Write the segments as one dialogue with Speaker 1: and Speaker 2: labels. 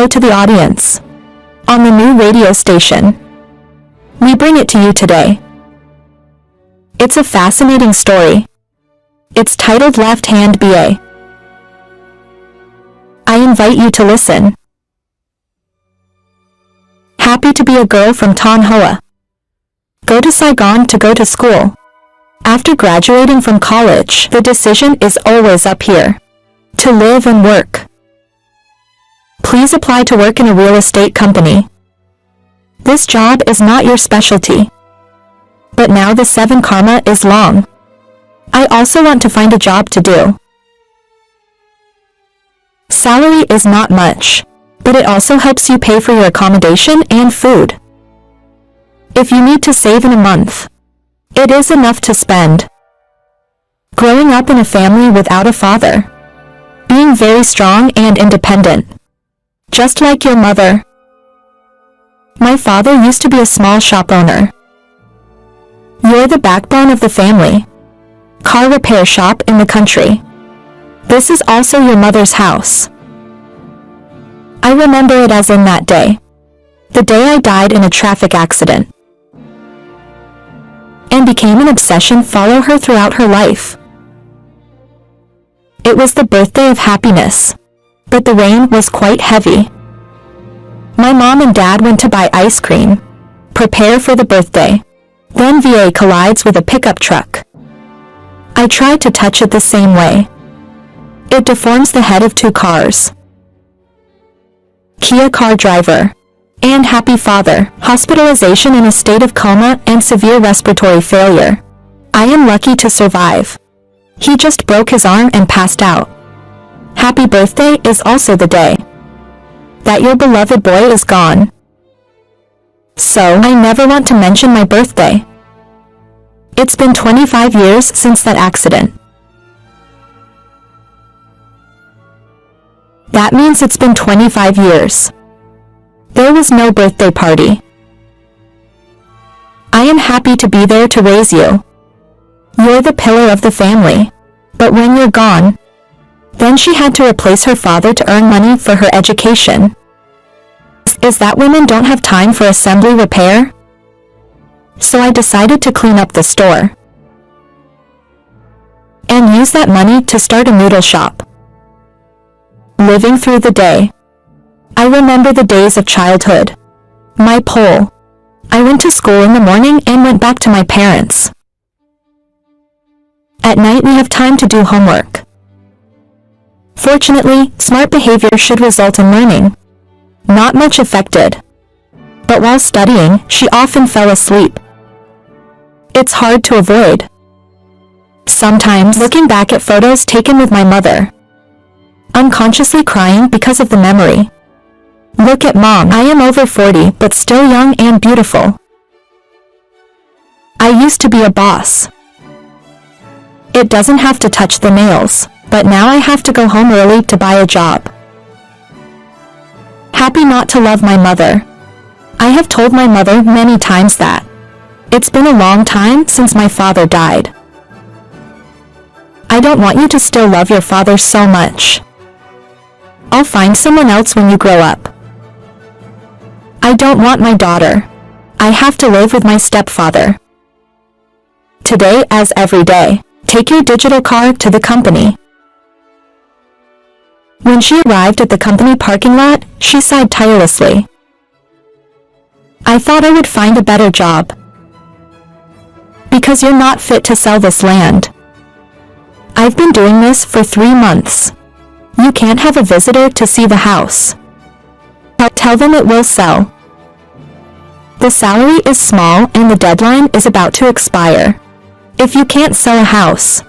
Speaker 1: hello to the audience. On the new radio station, we bring it to you today. It's a fascinating story. It's titled Left Hand BA. I invite you to listen. Happy to be a girl from Ton Hoa. Go to Saigon to go to school. After graduating from college, the decision is always up here. To live and work. Please apply to work in a real estate company. This job is not your specialty. But now the 7 karma is long. I also want to find a job to do. Salary is not much, but it also helps you pay for your accommodation and food. If you need to save in a month, it is enough to spend. Growing up in a family without a father. Being very strong and independent. Just like your mother. My father used to be a small shop owner. You're the backbone of the family. Car repair shop in the country. This is also your mother's house. I remember it as in that day. The day I died in a traffic accident. And became an obsession follow her throughout her life. It was the birthday of happiness. But the rain was quite heavy. My mom and dad went to buy ice cream. Prepare for the birthday. Then VA collides with a pickup truck. I tried to touch it the same way. It deforms the head of 2 cars. Kia car driver. And happy father. Hospitalization in a state of coma and severe respiratory failure. I am lucky to survive. He just broke his arm and passed out. Happy birthday is also the day that your beloved boy is gone. So, I never want to mention my birthday. It's been 25 years since that accident. That means it's been 25 years. There was no birthday party. I am happy to be there to raise you. You're the pillar of the family. But when you're gone, then she had to replace her father to earn money for her education. Is that women don't have time for assembly repair? So I decided to clean up the store. And use that money to start a noodle shop. Living through the day. I remember the days of childhood. My pole. I went to school in the morning and went back to my parents. At night we have time to do homework. Fortunately, smart behavior should result in learning. Not much affected. But while studying, she often fell asleep. It's hard to avoid. Sometimes looking back at photos taken with my mother. Unconsciously crying because of the memory. Look at mom. I am over 40 but still young and beautiful. I used to be a boss. It doesn't have to touch the nails, but now I have to go home early to buy a job. Happy not to love my mother. I have told my mother many times that. It's been a long time since my father died. I don't want you to still love your father so much. I'll find someone else when you grow up. I don't want my daughter. I have to live with my stepfather. Today as every day, take your digital card to the company. When she arrived at the company parking lot, she sighed tirelessly. I thought I would find a better job. Because you're not fit to sell this land. I've been doing this for 3 months. You can't have a visitor to see the house. Tell them it will sell. The salary is small and the deadline is about to expire. If you can't sell a house,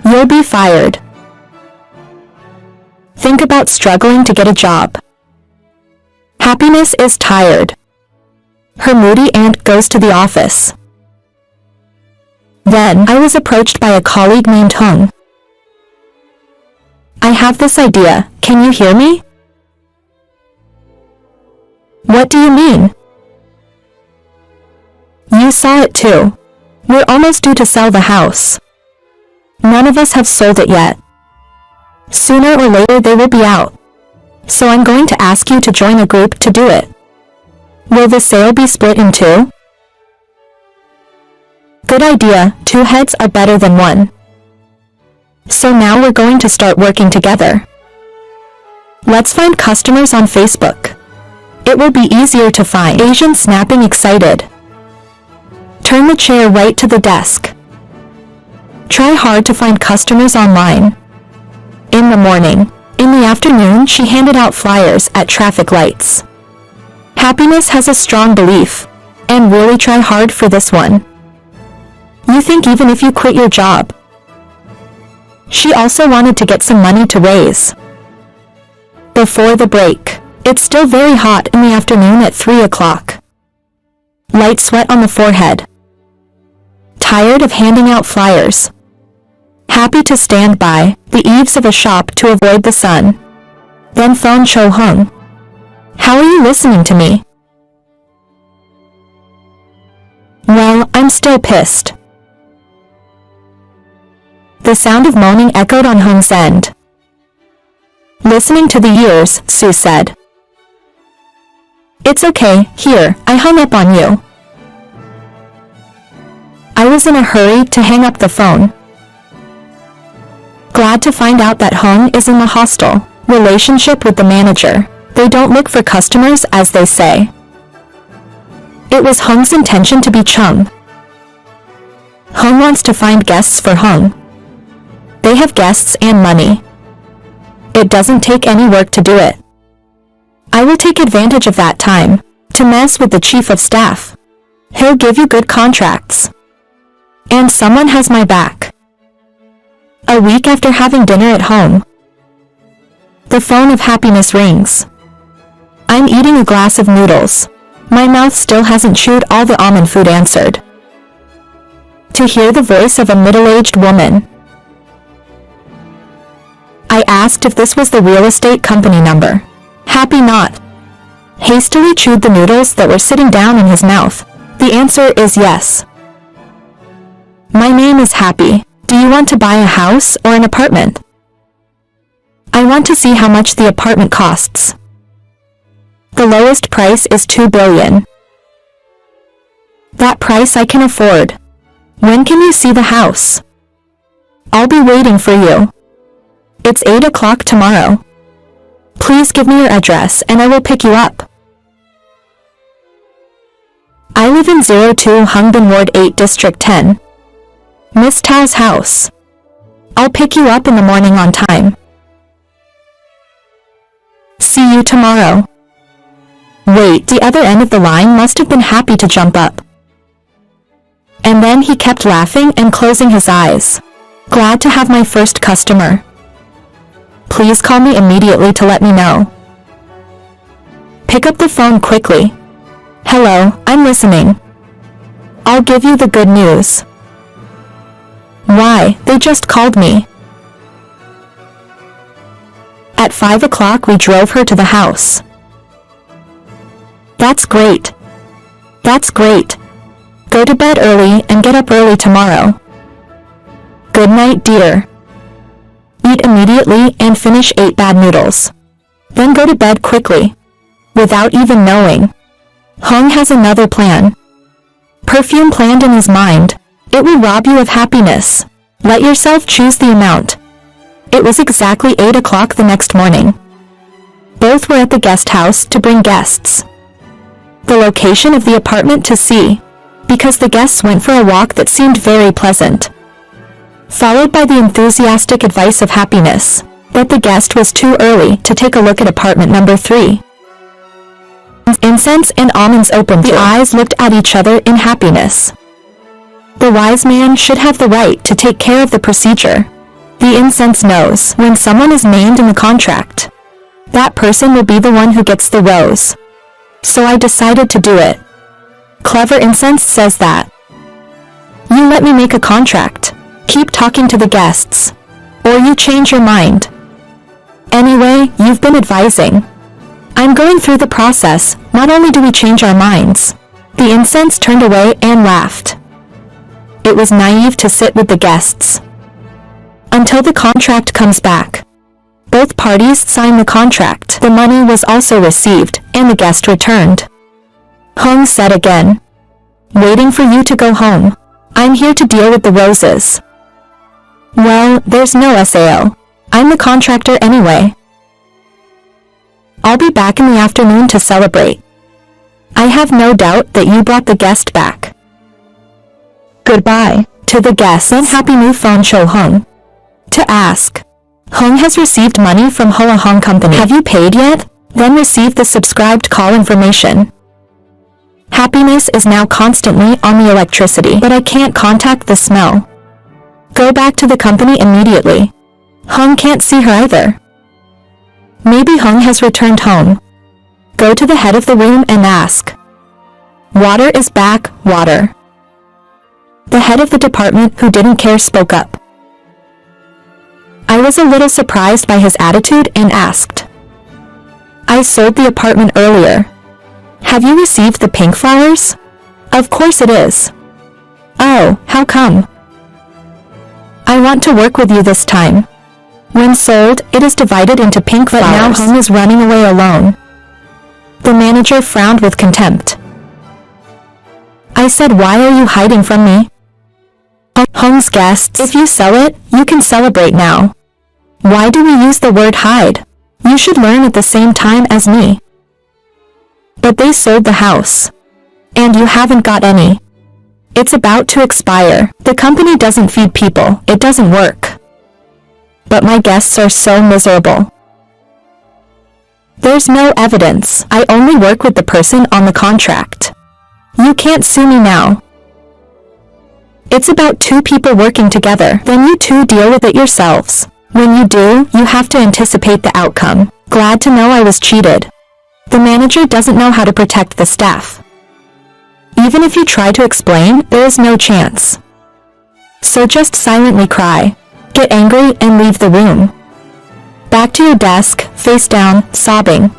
Speaker 1: you'll be fired. Think about struggling to get a job. Happiness is tired. Her moody aunt goes to the office. Then I was approached by a colleague named Hung. I have this idea, can you hear me? What do you mean? You saw it too. We're almost due to sell the house. None of us have sold it yet. Sooner or later they will be out. So I'm going to ask you to join a group to do it. Will the sale be split in two? Good idea, 2 heads are better than 1. So now we're going to start working together. Let's find customers on Facebook. It will be easier to find. Asian snapping excited. Turn the chair right to the desk. Try hard to find customers online. In the morning. In the afternoon, she handed out flyers at traffic lights. Happiness has a strong belief, and really try hard for this one. You think even if you quit your job. She also wanted to get some money to raise. Before the break, it's still very hot in the afternoon at 3 o'clock. Light sweat on the forehead. Tired of handing out flyers. Happy to stand by the eaves of a shop to avoid the sun. Then phone Cho Hung. How are you listening to me? Well, I'm still pissed. The sound of moaning echoed on Hung's end. Listening to the ears, Sue said. It's okay, here, I hung up on you. I was in a hurry to hang up the phone. Glad to find out that Hung is in the hostile relationship with the manager. They don't look for customers, as they say. It was Hung's intention to be chum. Hung wants to find guests for Hung. They have guests and money. It doesn't take any work to do it. I will take advantage of that time to mess with the chief of staff. He'll give you good contracts. And someone has my back. A week after having dinner at home. The phone of happiness rings. I'm eating a glass of noodles. My mouth still hasn't chewed all the almond food answered. To hear the voice of a middle-aged woman. I asked if this was the real estate company number. Happy not. Hastily chewed the noodles that were sitting down in his mouth. The answer is yes. My name is Happy. Do you want to buy a house or an apartment? I want to see how much the apartment costs. The lowest price is $2 billion. That price I can afford. When can you see the house? I'll be waiting for you. It's 8 o'clock tomorrow. Please give me your address and I will pick you up. I live in 02 Hungbin Ward 8 District 10. Miss Tao's house. I'll pick you up in the morning on time. See you tomorrow. Wait, the other end of the line must have been Happy to jump up. And then he kept laughing and closing his eyes. Glad to have my first customer. Please call me immediately to let me know. Pick up the phone quickly. Hello, I'm listening. I'll give you the good news. Why, they just called me. At 5 o'clock we drove her to the house. That's great. That's great. Go to bed early and get up early tomorrow. Good night, dear. Eat immediately and finish 8 bad noodles. Then go to bed quickly. Without even knowing. Hung has another plan. Perfume planned in his mind. It will rob you of happiness. Let yourself choose the amount. It was exactly 8 o'clock the next morning. Both were at the guest house to bring guests. The location of the apartment to see, because the guests went for a walk that seemed very pleasant. Followed by the enthusiastic advice of happiness, that the guest was too early to take a look at apartment number 3. Incense and almonds opened. The eyes looked at each other in happiness. The wise man should have the right to take care of the procedure. The incense knows when someone is named in the contract. That person will be the one who gets the rose. So I decided to do it. Clever incense says that. You let me make a contract. Keep talking to the guests. Or you change your mind. Anyway, you've been advising. I'm going through the process. Not only do we change our minds. The incense turned away and laughed. It was naive to sit with the guests. Until the contract comes back. Both parties signed the contract. The money was also received, and the guest returned. Hung said again, "Waiting for you to go home. I'm here to deal with the roses." "Well, there's no SAO. I'm the contractor anyway. I'll be back in the afternoon to celebrate. I have no doubt that you brought the guest back." Goodbye to the guests and happy new phone show Hung. To ask, Hung has received money from Hoa Hong Company. Have you paid yet? Then receive the subscribed call information. Happiness is now constantly on the electricity, but I can't contact the smell. Go back to the company immediately. Hung can't see her either. Maybe Hung has returned home. Go to the head of the room and ask. Water is back, water. The head of the department who didn't care spoke up. I was a little surprised by his attitude and asked. I sold the apartment earlier. Have you received the pink flowers? Of course it is. Oh, how come? I want to work with you this time. When sold, it is divided into pink flowers. But now Hung is running away alone. The manager frowned with contempt. I said, why are you hiding from me? Hung's guests, if you sell it, you can celebrate now. Why do we use the word hide? You should learn at the same time as me. But they sold the house. And you haven't got any. It's about to expire. The company doesn't feed people, it doesn't work. But my guests are so miserable. There's no evidence. I only work with the person on the contract. You can't sue me now. It's about two people working together. Then you two deal with it yourselves. When you do, you have to anticipate the outcome. Glad to know I was cheated. The manager doesn't know how to protect the staff. Even if you try to explain, there is no chance. So just silently cry, get angry, and leave the room. Back to your desk, face down, sobbing.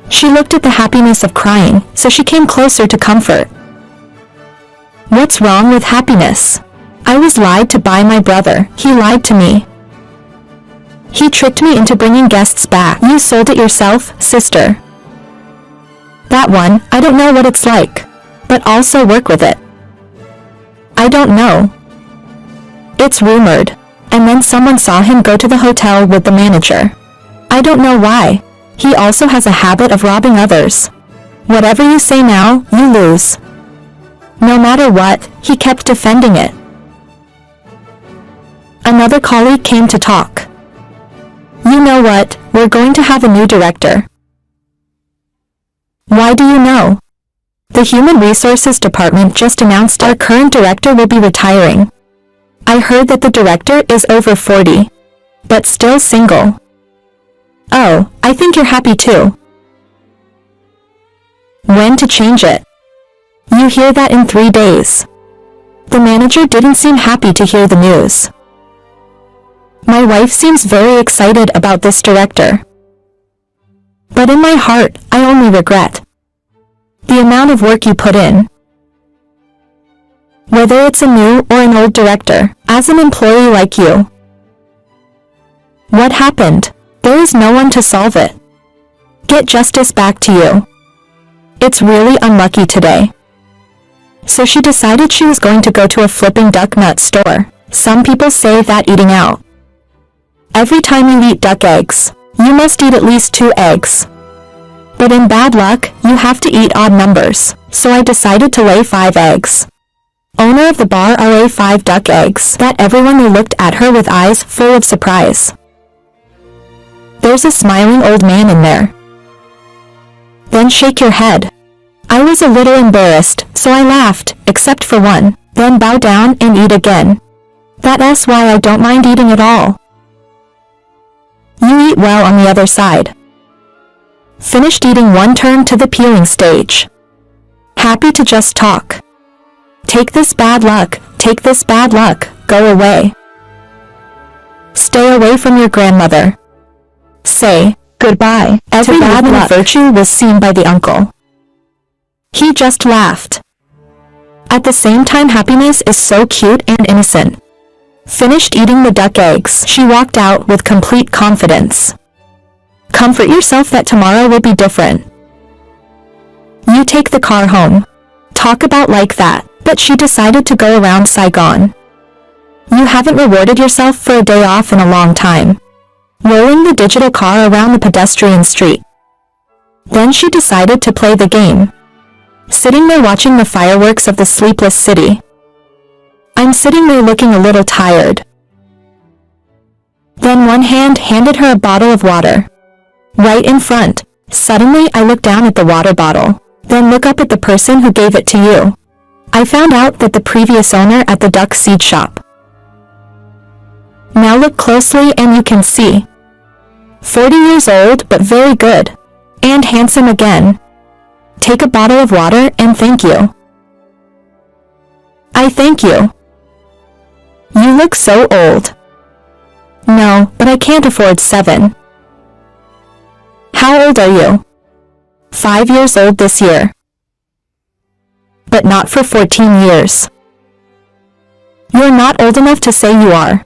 Speaker 1: She looked at the happiness of crying, so she came closer to comfort. What's wrong with happiness? I was lied to by my brother. He lied to me. He tricked me into bringing guests back. You sold it yourself, sister. That one, I don't know what it's like. But also work with it. I don't know. It's rumored. And then someone saw him go to the hotel with the manager. I don't know why. He also has a habit of robbing others. Whatever you say now, you lose. No matter what, he kept defending it. Another colleague came to talk. You know what, we're going to have a new director. Why do you know? The Human Resources Department just announced our current director will be retiring. I heard that the director is over 40, but still single. Oh, I think you're happy too. When to change it? You hear that in 3 days. The manager didn't seem happy to hear the news. My wife seems very excited about this director. But in my heart, I only regret the amount of work you put in. Whether it's a new or an old director, as an employee like you. What happened? There is no one to solve it. Get justice back to you. It's really unlucky today. So she decided she was going to go to a flipping duck nut store. Some people say that eating out. Every time you eat duck eggs, you must eat at least 2 eggs. But in bad luck, you have to eat odd numbers, so I decided to lay 5 eggs. Owner of the bar, I lay 5 duck eggs. That everyone looked at her with eyes full of surprise. There's a smiling old man in there. Then shake your head. I was a little embarrassed, so I laughed, except for one, then bow down and eat again. That's why I don't mind eating at all. You eat well on the other side. Finished eating one, turn to the peeling stage. Happy to just talk. Take this bad luck, go away. Stay away from your grandmother. Say goodbye. Every bad luck virtue was seen by the uncle. He just laughed. At the same time, happiness is so cute and innocent. Finished eating the duck eggs, she walked out with complete confidence. Comfort yourself that tomorrow will be different. You take the car home. Talk about like that, but she decided to go around Saigon. You haven't rewarded yourself for a day off in a long time. Rolling the digital car around the pedestrian street. Then she decided to play the game. Sitting there watching the fireworks of the sleepless city. I'm sitting there looking a little tired. Then one hand handed her a bottle of water. Right in front. Suddenly I look down at the water bottle, then look up at the person who gave it to you. I found out that the previous owner at the duck seed shop. Now look closely and you can see. 40 years old but very good. And handsome again. Take a bottle of water and thank you. I thank you. You look so old. No, but I can't afford 7. How old are you? 5 years old this year. But not for 14 years. You're not old enough to say you are.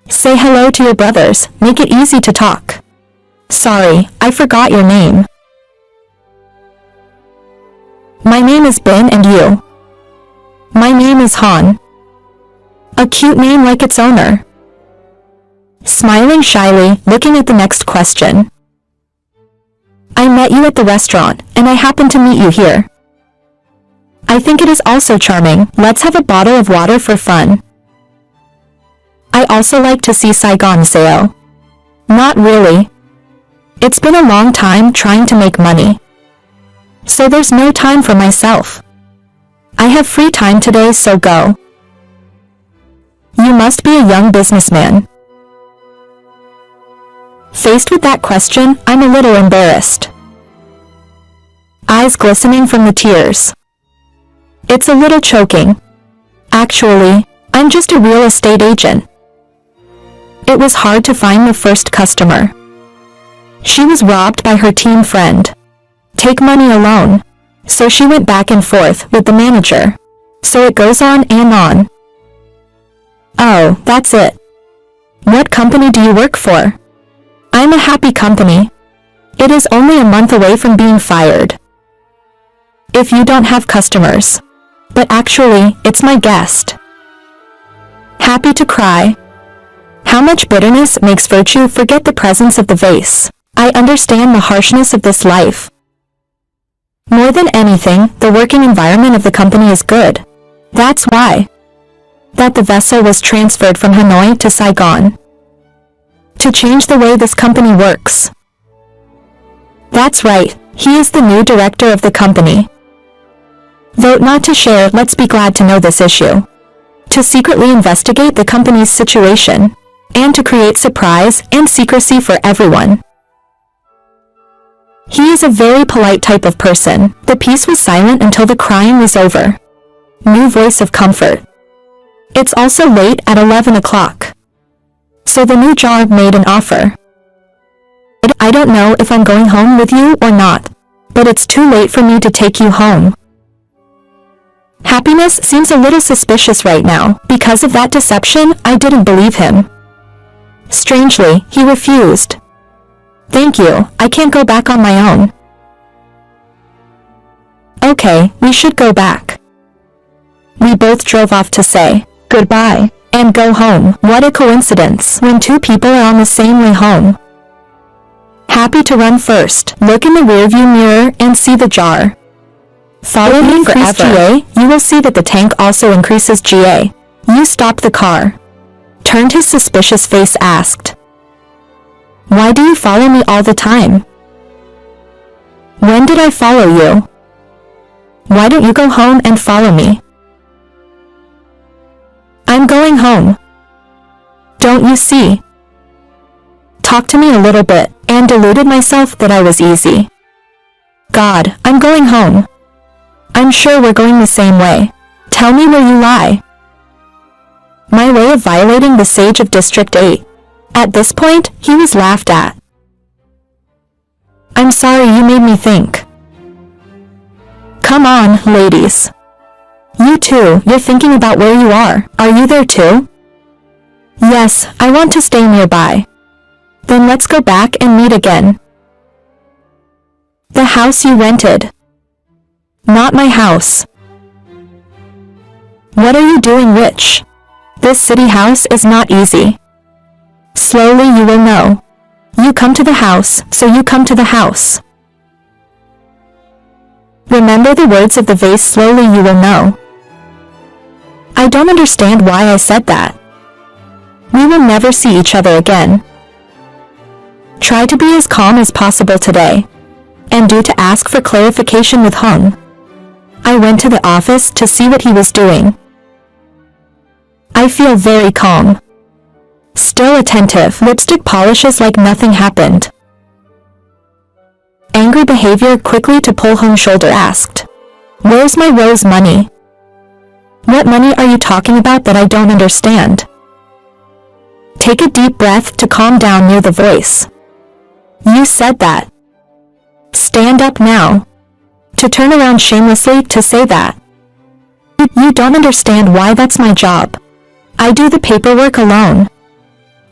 Speaker 1: Say hello to your brothers, make it easy to talk. Sorry, I forgot your name. My name is Ben and you? My name is Han. A cute name like its owner. Smiling shyly, looking at the next question. I met you at the restaurant, and I happened to meet you here. I think it is also charming. Let's have a bottle of water for fun. I also like to see Saigon sail. Not really. It's been a long time trying to make money. So there's no time for myself. I have free time today, so go. You must be a young businessman. Faced with that question, I'm a little embarrassed. Eyes glistening from the tears. It's a little choking. Actually, I'm just a real estate agent. It was hard to find the first customer. She was robbed by her teen friend. Take money alone. So she went back and forth with the manager. So it goes on and on. Oh, that's it. What company do you work for? I'm a happy company. It is only a month away from being fired. If you don't have customers. But actually, it's my guest. Happy to cry. How much bitterness makes virtue forget the presence of the vase. I understand the harshness of this life. More than anything, the working environment of the company is good. That's why. That the vessel was transferred from Hanoi to Saigon. To change the way this company works. That's right, he is the new director of the company. Vote not to share, let's be glad to know this issue. To secretly investigate the company's situation. And to create surprise and secrecy for everyone. He is a very polite type of person. The piece was silent until the crying was over. New voice of comfort. It's also late at 11 o'clock. So the new jar made an offer. I don't know if I'm going home with you or not. But it's too late for me to take you home. Happiness seems a little suspicious right now. Because of that deception, I didn't believe him. Strangely, he refused. Thank you, I can't go back on my own. Okay, we should go back. We both drove off to say goodbye and go home. What a coincidence when two people are on the same way home. Happy to run first. Look in the rearview mirror and see the jar. Follow me forever. GA, you will see that the tank also increases GA. You stopped the car. Turned his suspicious face asked. Why do you follow me all the time? When did I follow you? Why don't you go home and follow me? I'm going home. Don't you see? Talked to me a little bit, and deluded myself that I was easy. God, I'm going home. I'm sure we're going the same way. Tell me where you lie. My way of violating the sage of District 8. At this point, he was laughed at. I'm sorry you made me think. Come on, ladies. You too, you're thinking about where you are. Are you there too? Yes, I want to stay nearby. Then let's go back and meet again. The house you rented. Not my house. What are you doing, Rich? This city house is not easy. Slowly you will know. You come to the house, so you come to the house. Remember the words of the vase, slowly you will know. I don't understand why I said that. We will never see each other again. Try to be as calm as possible today. And do to ask for clarification with Hung. I went to the office to see what he was doing. I feel very calm. Still attentive, lipstick polishes like nothing happened. Angry behavior, quickly to pull Hung's shoulder, asked, "Where's my rose money?" What money are you talking about that I don't understand? Take a deep breath to calm down near the voice. You said that. Stand up now. To turn around shamelessly to say that. You don't understand why that's my job. I do the paperwork alone.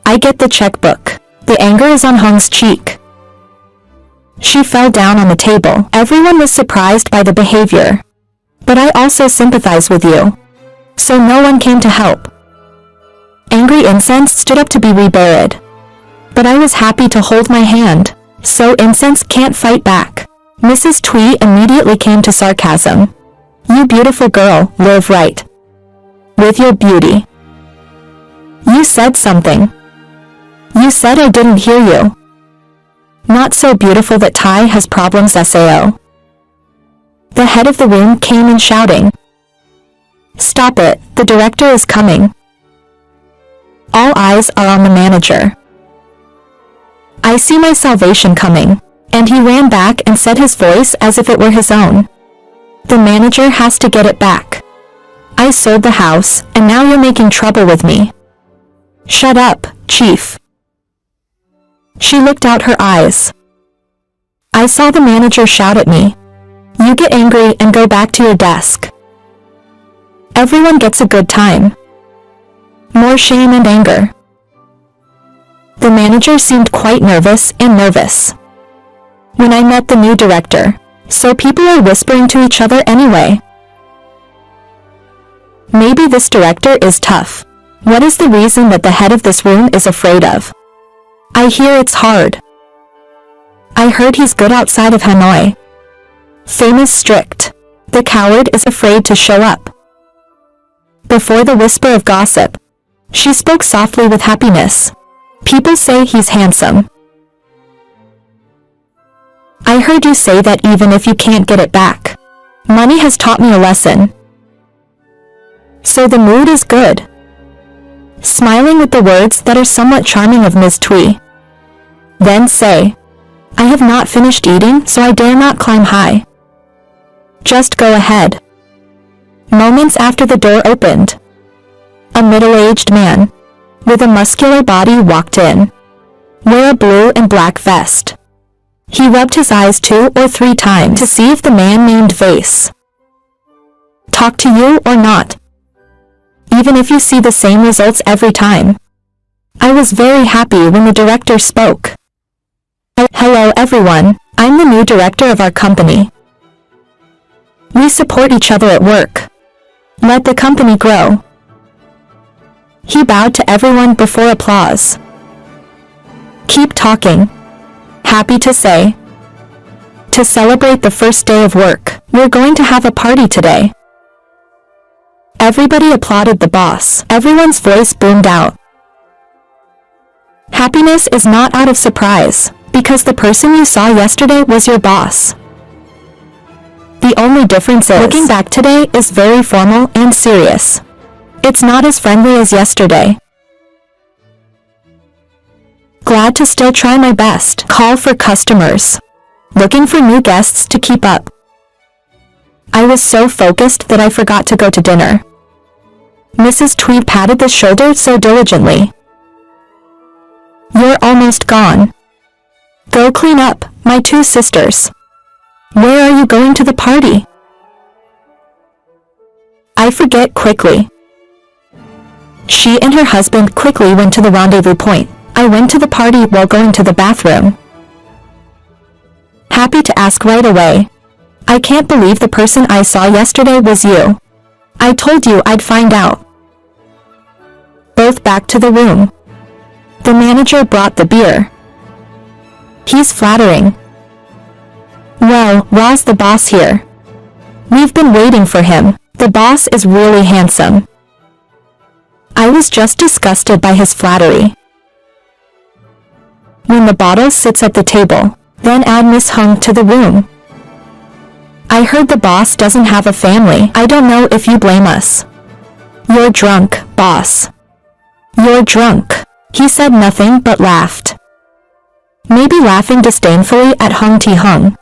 Speaker 1: I get the checkbook. The anger is on Hung's cheek. She fell down on the table. Everyone was surprised by the behavior. But I also sympathize with you. So no one came to help. Angry Incense stood up to be reburied. But I was happy to hold my hand. So Incense can't fight back. Mrs. Twee immediately came to sarcasm. You beautiful girl, live right. With your beauty. You said something. You said I didn't hear you. Not so beautiful that Tai has problems, Sao. The head of the room came in shouting. Stop it, the director is coming. All eyes are on the manager. I see my salvation coming. And he ran back and said, his voice as if it were his own. The manager has to get it back. I sold the house, and now you're making trouble with me. Shut up, Chief. She looked out her eyes. I saw the manager shout at me. You get angry and go back to your desk. Everyone gets a good time. More shame and anger. The manager seemed quite nervous. When I met the new director, so people are whispering to each other anyway. Maybe this director is tough. What is the reason that the head of this room is afraid of? I hear it's hard. I heard he's good outside of Hanoi. Famous strict. The coward is afraid to show up. Before the whisper of gossip, she spoke softly with happiness. People say he's handsome. I heard you say that even if you can't get it back. Money has taught me a lesson. So the mood is good. Smiling with the words that are somewhat charming of Ms. Twee. Then say, I have not finished eating, so I dare not climb high. Just go ahead. Moments after the door opened. A middle-aged man, with a muscular body, walked in. Wear a blue and black vest. He rubbed his eyes 2 or 3 times to see if the man named Vase talk to you or not. Even if you see the same results every time. I was very happy when the director spoke. Hello everyone, I'm the new director of our company. We support each other at work. Let the company grow. He bowed to everyone before applause. Keep talking. Happy to say. To celebrate the first day of work, we're going to have a party today. Everybody applauded the boss. Everyone's voice boomed out. Happiness is not out of surprise, because the person you saw yesterday was your boss. The only difference is, looking back today is very formal and serious. It's not as friendly as yesterday. Glad to still try my best. Call for customers. Looking for new guests to keep up. I was so focused that I forgot to go to dinner. Mrs. Tweed patted the shoulder so diligently. You're almost gone. Go clean up, my 2 sisters. Where are you going to the party? I forget quickly. She and her husband quickly went to the rendezvous point. I went to the party while going to the bathroom. Happy to ask right away. I can't believe the person I saw yesterday was you. I told you I'd find out. Both back to the room. The manager brought the beer. He's flattering. Well, Ross the boss here. We've been waiting for him. The boss is really handsome. I was just disgusted by his flattery. When the bottle sits at the table, then add Miss Hung to the room. I heard the boss doesn't have a family. I don't know if you blame us. You're drunk, boss. You're drunk. He said nothing but laughed. Maybe laughing disdainfully at Hung Ti Hung.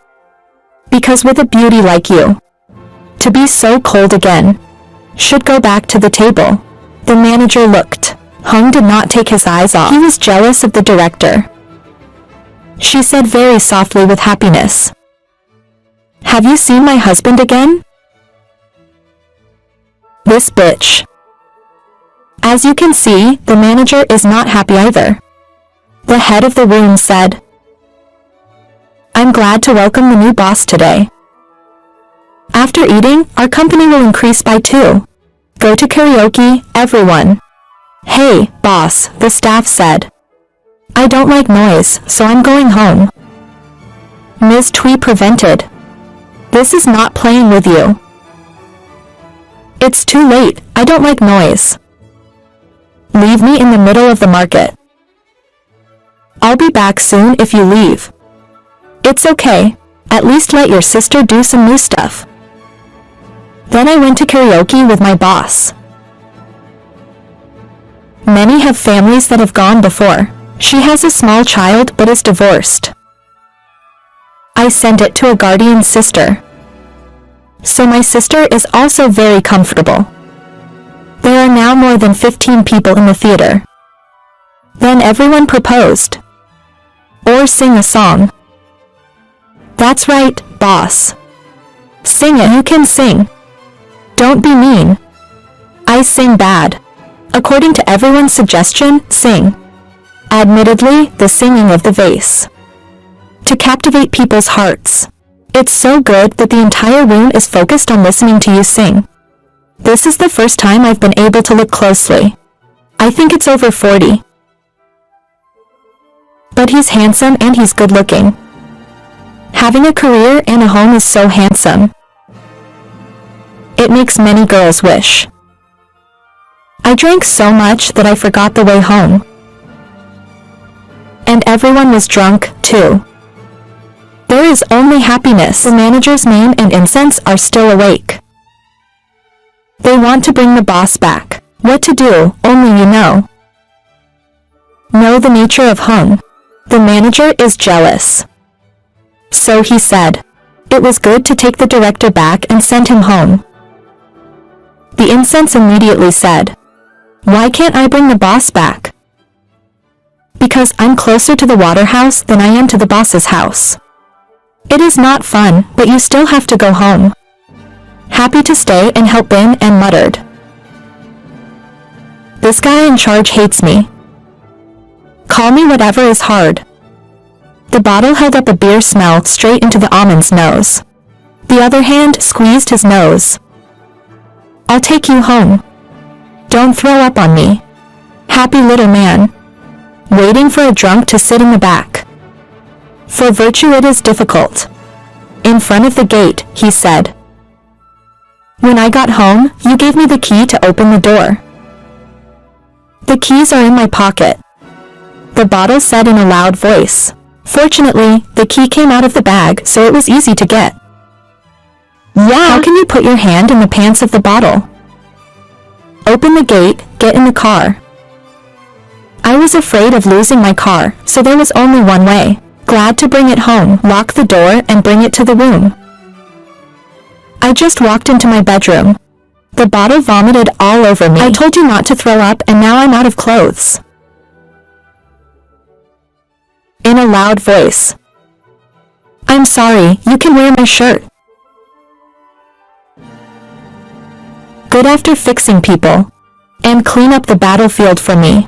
Speaker 1: Because with a beauty like you, to be so cold again, should go back to the table. The manager looked. Hung did not take his eyes off. He was jealous of the director. She said very softly with happiness. Have you seen my husband again? This bitch. As you can see, the manager is not happy either. The head of the room said, I'm glad to welcome the new boss today. After eating, our company will increase by 2. Go to karaoke, everyone. Hey, boss, the staff said. I don't like noise, so I'm going home. Ms. Twee prevented. This is not playing with you. It's too late, I don't like noise. Leave me in the middle of the market. I'll be back soon if you leave. It's okay, at least let your sister do some new stuff. Then I went to karaoke with my boss. Many have families that have gone before. She has a small child but is divorced. I sent it to a guardian sister. So my sister is also very comfortable. There are now more than 15 people in the theater. Then everyone proposed. Or sing a song. That's right, boss. Sing it. You can sing. Don't be mean. I sing bad. According to everyone's suggestion, sing. Admittedly, the singing of the vase. To captivate people's hearts. It's so good that the entire room is focused on listening to you sing. This is the first time I've been able to look closely. I think it's over 40. But he's handsome and he's good looking. Having a career and a home is so handsome. It makes many girls wish. I drank so much that I forgot the way home. And everyone was drunk, too. There is only happiness. The manager's name and incense are still awake. They want to bring the boss back. What to do, only you know. Know the nature of Hung. The manager is jealous. So he said. It was good to take the director back and send him home. The incense immediately said, why can't I bring the boss back? Because I'm closer to the water house than I am to the boss's house. It is not fun, but you still have to go home. Happy to stay and help in and muttered. This guy in charge hates me. Call me whatever is hard. The bottle held up a beer smell straight into the almond's nose. The other hand squeezed his nose. I'll take you home. Don't throw up on me. Happy little man. Waiting for a drunk to sit in the back. For virtue it is difficult. In front of the gate, he said. When I got home, you gave me the key to open the door. The keys are in my pocket. The bottle said in a loud voice. Fortunately, the key came out of the bag, so it was easy to get. Yeah. How can you put your hand in the pants of the bottle? Open the gate, get in the car. I was afraid of losing my car, so there was only one way. Glad to bring it home, lock the door and bring it to the room. I just walked into my bedroom. The bottle vomited all over me. I told you not to throw up and now I'm out of clothes. In a loud voice. I'm sorry, you can wear my shirt. Good after fixing people. and clean up the battlefield for me.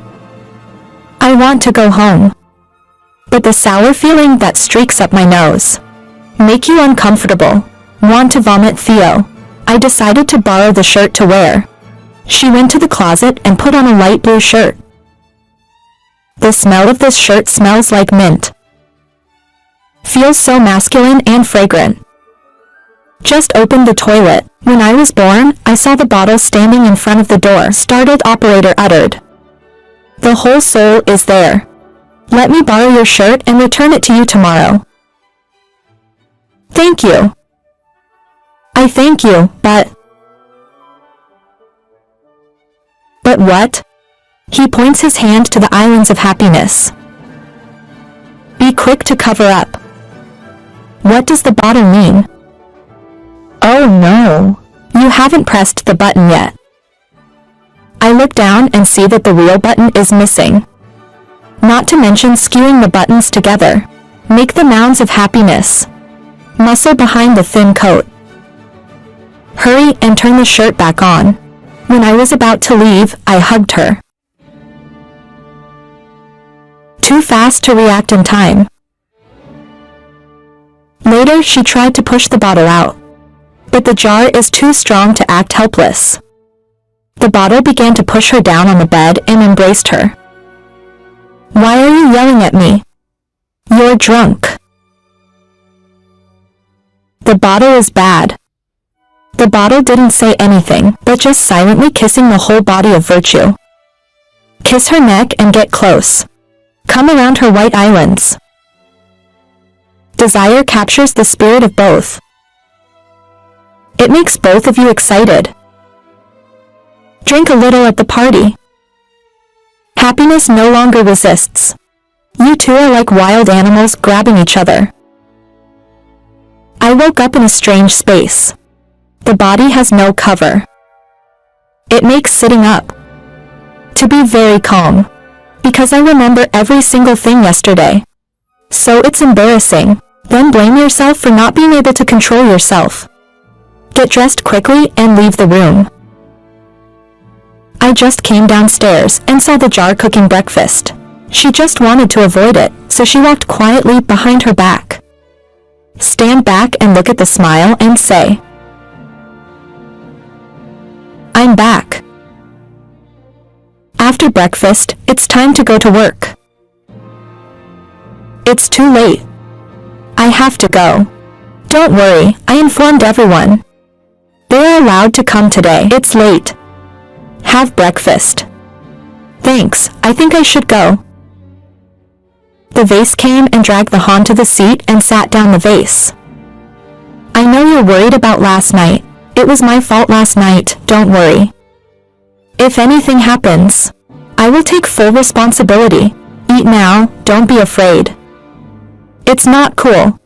Speaker 1: I want to go home. But the sour feeling that streaks up my nose make you uncomfortable, want to vomit Theo. I decided to borrow the shirt to wear. She went to the closet and put on a light blue shirt. The smell of this shirt smells like mint. Feels so masculine and fragrant. Just opened the toilet. When I was born, I saw the bottle standing in front of the door. Startled operator uttered. The whole soul is there. Let me borrow your shirt and return it to you tomorrow. Thank you. I thank you, but... But what? He points his hand to the islands of happiness. Be quick to cover up. What does the bottle mean? Oh no, you haven't pressed the button yet. I look down and see that the real button is missing. Not to mention skewing the buttons together. Make the mounds of happiness. Muscle behind the thin coat. Hurry and turn the shirt back on. When I was about to leave, I hugged her. Too fast to react in time. Later, she tried to push the bottle out. But the jar is too strong to act helpless. The bottle began to push her down on the bed and embraced her. Why are you yelling at me? You're drunk. The bottle is bad. The bottle didn't say anything, but just silently kissing the whole body of virtue. Kiss her neck and get close. Come around her white islands. Desire captures the spirit of both. It makes both of you excited. Drink a little at the party. Happiness no longer resists. You two are like wild animals grabbing each other. I woke up in a strange space. The body has no cover. It makes sitting up to be very calm, because I remember every single thing yesterday. So it's embarrassing. Then blame yourself for not being able to control yourself. Get dressed quickly and leave the room. I just came downstairs and saw the jar cooking breakfast. She just wanted to avoid it, so she walked quietly behind her back. Stand back and look at the smile and say, I'm back. After breakfast, it's time to go to work. It's too late. I have to go. Don't worry, I informed everyone. They're allowed to come today. It's late. Have breakfast. Thanks, I think I should go. The vase came and dragged the Han to the seat and sat down the vase. I know you're worried about last night. It was my fault last night, don't worry. If anything happens, I will take full responsibility. Eat now, don't be afraid. It's not cool.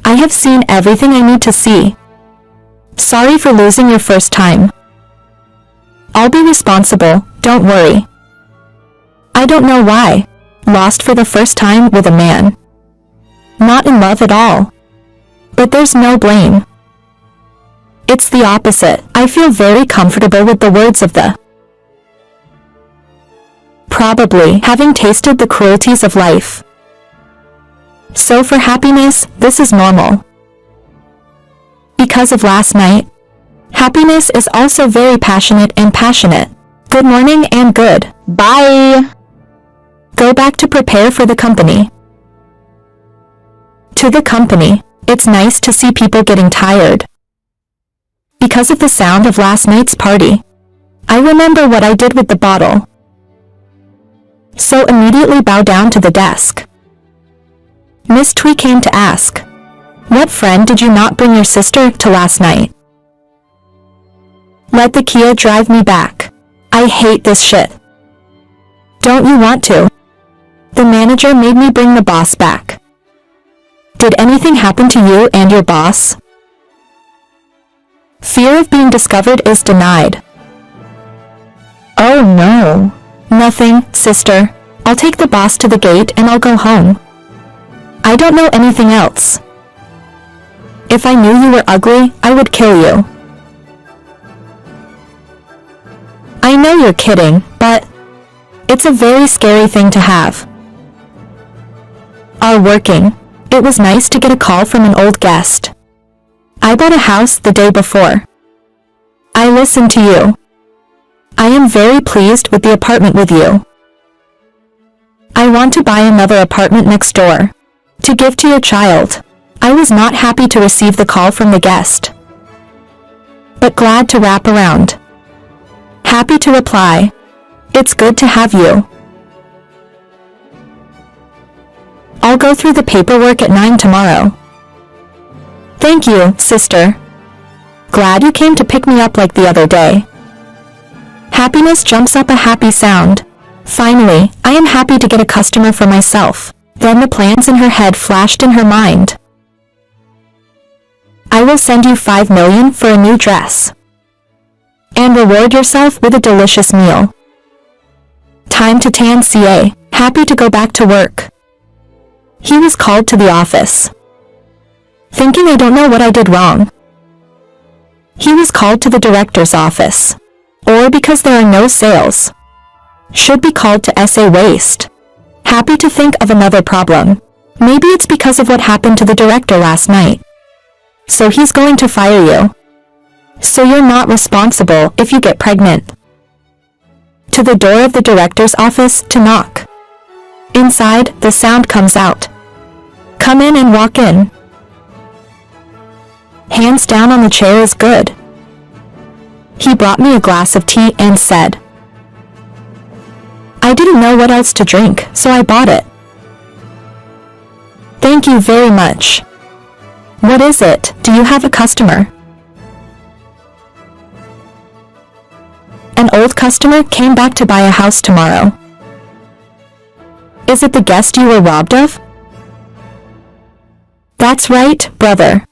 Speaker 1: I have seen everything I need to see. Sorry for losing your first time. I'll be responsible, don't worry. I don't know why. Lost for the first time with a man. Not in love at all. But there's no blame. It's the opposite. I feel very comfortable with the words of the probably having tasted the cruelties of life. So for happiness, this is normal. Because of last night, happiness is also very passionate and passionate. Good morning and good. Bye. Go back to prepare for the company. To the company, it's nice to see people getting tired. Because of the sound of last night's party, I remember what I did with the bottle. So immediately bow down to the desk. Miss Twee came to ask, what friend did you not bring your sister to last night? Let the Kia drive me back. I hate this shit. Don't you want to? The manager made me bring the boss back. Did anything happen to you and your boss? Fear of being discovered is denied. Oh no. Nothing, sister. I'll take the boss to the gate and I'll go home. I don't know anything else. If I knew you were ugly, I would kill you. I know you're kidding, but it's a very scary thing to have. Are working. It was nice to get a call from an old guest. I bought a house the day before. I listened to you. I am very pleased with the apartment with you. I want to buy another apartment next door to give to your child. I was not happy to receive the call from the guest, but glad to wrap around. Happy to reply. It's good to have you. I'll go through the paperwork at 9 tomorrow. Thank you, sister. Glad you came to pick me up like the other day. Happiness jumps up a happy sound. Finally, I am happy to get a customer for myself. Then the plans in her head flashed in her mind. I will send you 5 million for a new dress. And reward yourself with a delicious meal. Time to tan CA, happy to go back to work. He was called to the office. Thinking I don't know what I did wrong. He was called to the director's office. Or because there are no sales. Should be called to SA Waste. Happy to think of another problem. Maybe it's because of what happened to the director last night. So he's going to fire you. So you're not responsible if you get pregnant. To the door of the director's office to knock. Inside, the sound comes out. Come in and walk in. Hands down on the chair is good. He brought me a glass of tea and said, I didn't know what else to drink, so I bought it. Thank you very much. What is it? Do you have a customer? An old customer came back to buy a house tomorrow. Is it the guest you were robbed of? That's right, brother.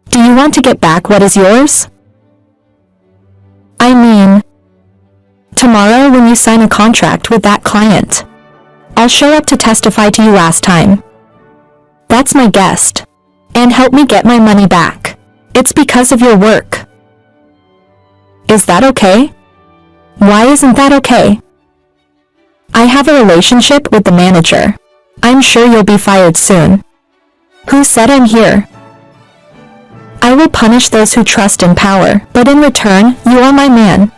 Speaker 1: Do you want to get back what is yours? I mean, tomorrow when you sign a contract with that client, I'll show up to testify to you last time. That's my guest. And help me get my money back. It's because of your work. Is that okay? Why isn't that okay? I have a relationship with the manager. I'm sure you'll be fired soon. Who said I'm here? I will punish those who trust in power, but in return, you are my man.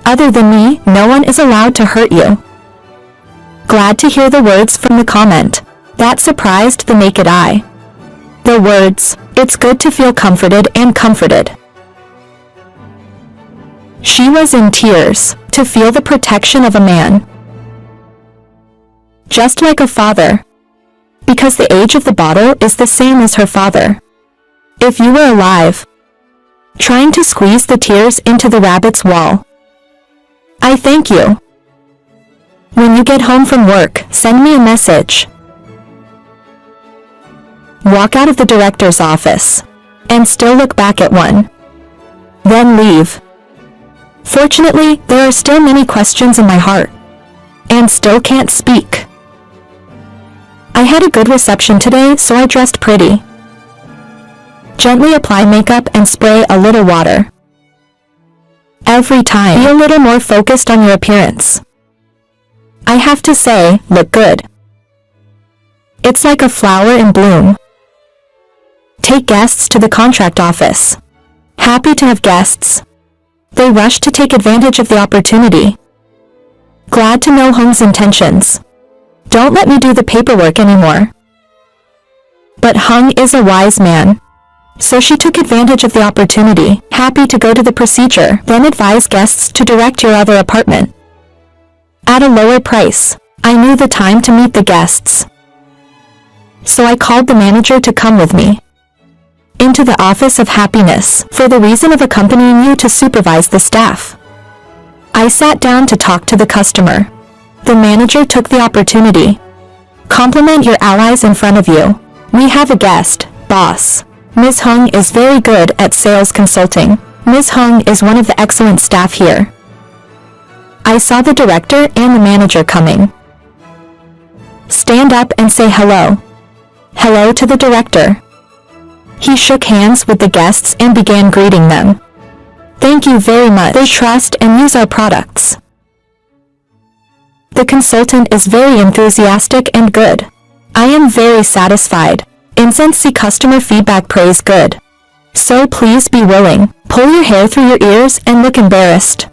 Speaker 1: Other than me, no one is allowed to hurt you. Glad to hear the words from the comment. That surprised the naked eye. The words, it's good to feel comforted and comforted. She was in tears, to feel the protection of a man. Just like a father. Because the age of the bottle is the same as her father. If you were alive. Trying to squeeze the tears into the rabbit's wall. I thank you. When you get home from work, send me a message. Walk out of the director's office. And still look back at one. Then leave. Fortunately, there are still many questions in my heart. And still can't speak. I had a good reception today, so I dressed pretty. Gently apply makeup and spray a little water. Every time, be a little more focused on your appearance. I have to say, look good. It's like a flower in bloom. Take guests to the contract office. Happy to have guests. They rush to take advantage of the opportunity. Glad to know Hung's intentions. Don't let me do the paperwork anymore. But Hung is a wise man. So she took advantage of the opportunity, happy to go to the procedure, then advise guests to direct your other apartment. At a lower price. I knew the time to meet the guests. So I called the manager to come with me. Into the office of happiness, for the reason of accompanying you to supervise the staff. I sat down to talk to the customer. The manager took the opportunity. Compliment your allies in front of you. We have a guest, boss. Ms. Hung is very good at sales consulting. Ms. Hung is one of the excellent staff here. I saw the director and the manager coming. Stand up and say hello. Hello to the director. He shook hands with the guests and began greeting them. Thank you very much. They trust and use our products. The consultant is very enthusiastic and good. I am very satisfied. Incense see customer feedback praise good. So please be willing. Pull your hair through your ears and look embarrassed.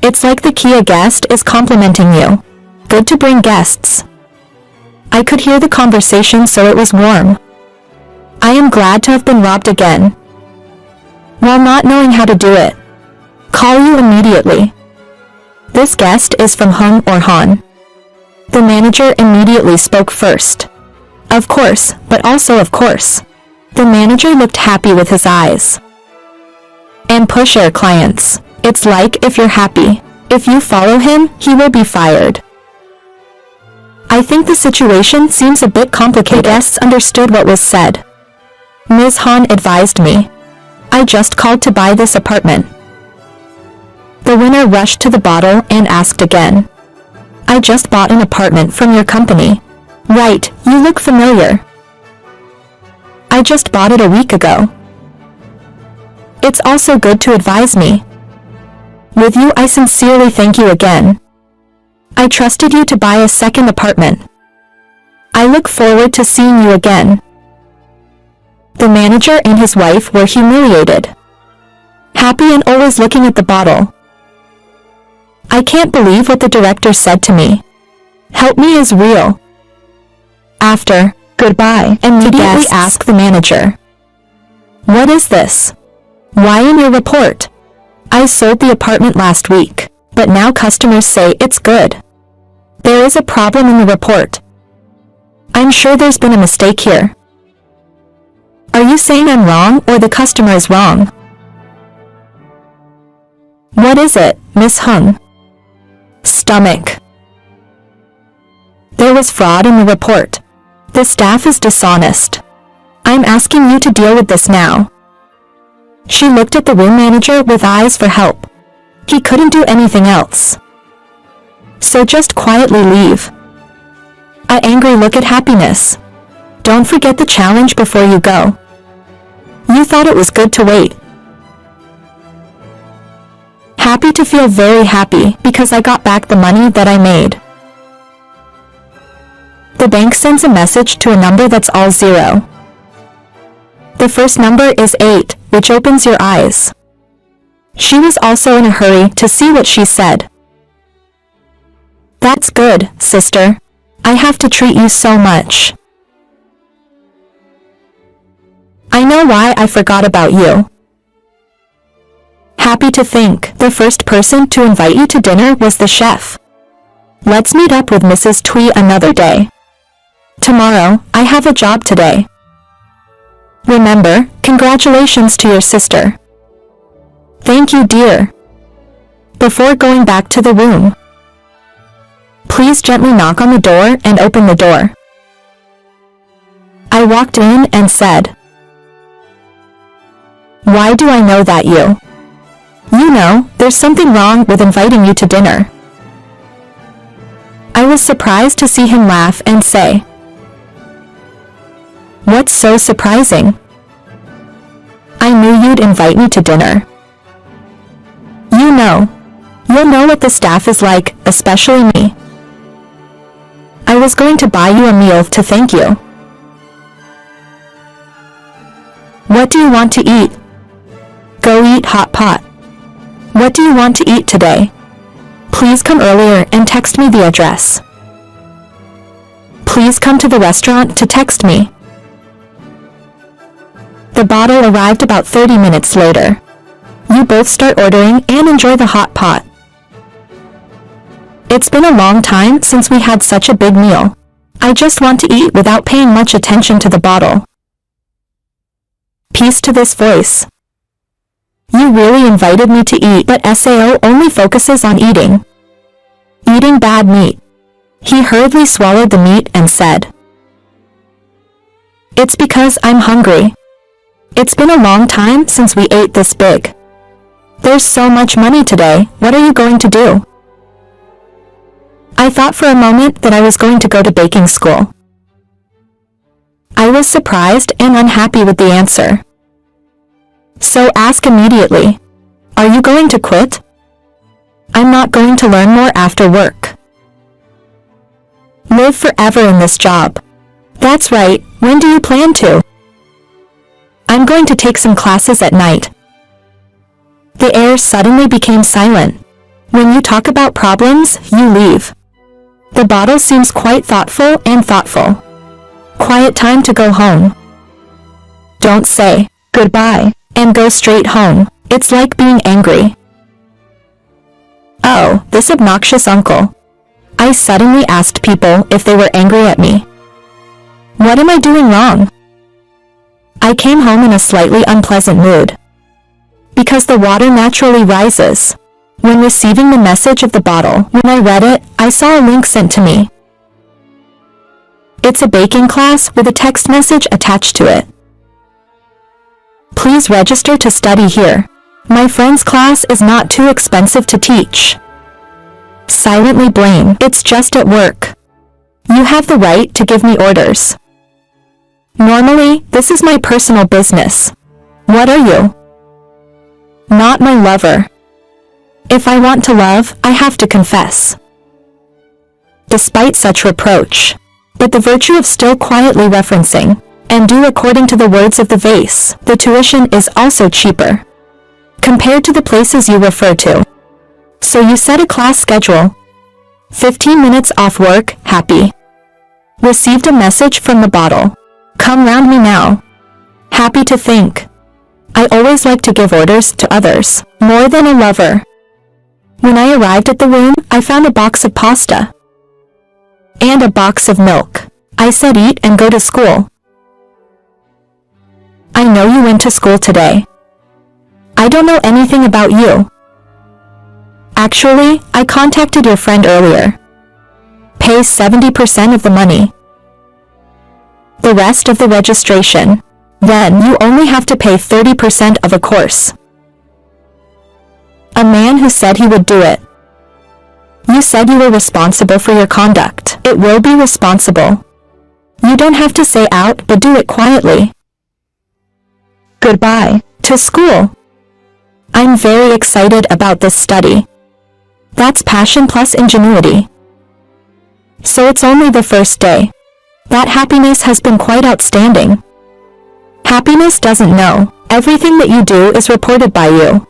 Speaker 1: It's like the Kia guest is complimenting you. Good to bring guests. I could hear the conversation so it was warm. I am glad to have been robbed again. While not knowing how to do it. Call you immediately. This guest is from Hung or Han. The manager immediately spoke first. Of course, but also of course. The manager looked happy with his eyes. And push our clients. It's like if you're happy. If you follow him, he will be fired. I think the situation seems a bit complicated. The guests understood what was said. Ms. Han advised me. I just called to buy this apartment. The winner rushed to the bottle and asked again. I just bought an apartment from your company. Right, you look familiar. I just bought it a week ago. It's also good to advise me. With you, I sincerely thank you again. I trusted you to buy a second apartment. I look forward to seeing you again. The manager and his wife were humiliated. Happy and always looking at the bottle. I can't believe what the director said to me. Help me is real. After, goodbye, immediately ask the manager. What is this? Why in your report? I sold the apartment last week, but now customers say it's good. There is a problem in the report. I'm sure there's been a mistake here. Are you saying I'm wrong or the customer is wrong? What is it, Miss Hung? Stomach. There was fraud in the report. The staff is dishonest. I'm asking you to deal with this now. She looked at the room manager with eyes for help. He couldn't do anything else. So just quietly leave. An angry look at Happiness. Don't forget the challenge before you go. You thought it was good to wait. Happy to feel very happy because I got back the money that I made. The bank sends a message to a number that's all 0. The first number is 8, which opens your eyes. She was also in a hurry to see what she said. That's good, sister. I have to treat you so much. I know why I forgot about you. Happy to think the first person to invite you to dinner was the chef. Let's meet up with Mrs. Twee another day. Tomorrow, I have a job today. Remember, congratulations to your sister. Thank you, dear. Before going back to the room, please gently knock on the door and open the door. I walked in and said, Why do I know that you? You know, there's something wrong with inviting you to dinner. I was surprised to see him laugh and say, What's so surprising? I knew you'd invite me to dinner. You'll know what the staff is like, especially me. I was going to buy you a meal to thank you. What do you want to eat? Go eat hot pot. What do you want to eat today? Please come earlier and text me the address. Please come to the restaurant to text me. The bottle arrived about 30 minutes later. You both start ordering and enjoy the hot pot. It's been a long time since we had such a big meal. I just want to eat without paying much attention to the bottle. Peace to this voice. You really invited me to eat, but SAO only focuses on eating. Eating bad meat. He hurriedly swallowed the meat and said, It's because I'm hungry. It's been a long time since we ate this big. There's so much money today, what are you going to do? I thought for a moment that I was going to go to baking school. I was surprised and unhappy with the answer. So ask immediately. Are you going to quit? I'm not going to learn more after work. Live forever in this job. That's right, when do you plan to? I'm going to take some classes at night. The air suddenly became silent. When you talk about problems, you leave. The bottle seems quite thoughtful and thoughtful. Quiet time to go home. Don't say goodbye and go straight home. It's like being angry. Oh, this obnoxious uncle. I suddenly asked people if they were angry at me. What am I doing wrong? I came home in a slightly unpleasant mood. Because the water naturally rises. When receiving the message of the bottle, when I read it, I saw a link sent to me. It's a baking class with a text message attached to it. Please register to study here. My friend's class is not too expensive to teach. Silently blame. It's just at work. You have the right to give me orders. Normally, this is my personal business. What are you? Not my lover. If I want to love, I have to confess. Despite such reproach, but the virtue of still quietly referencing, and do according to the words of the vase, the tuition is also cheaper, compared to the places you refer to. So you set a class schedule. 15 minutes off work, happy. Received a message from the bottle. Come round me now. Happy to think. I always like to give orders to others, more than a lover. When I arrived at the room, I found a box of pasta. And a box of milk. I said eat and go to school. I know you went to school today. I don't know anything about you. Actually, I contacted your friend earlier. Pay 70% of the money. The rest of the registration. Then you only have to pay 30% of a course. A man who said he would do it. You said you were responsible for your conduct. It will be responsible. You don't have to say out, but do it quietly. Goodbye, to school. I'm very excited about this study. That's passion plus ingenuity. So it's only the first day. That happiness has been quite outstanding. Happiness doesn't know. Everything that you do is reported by you.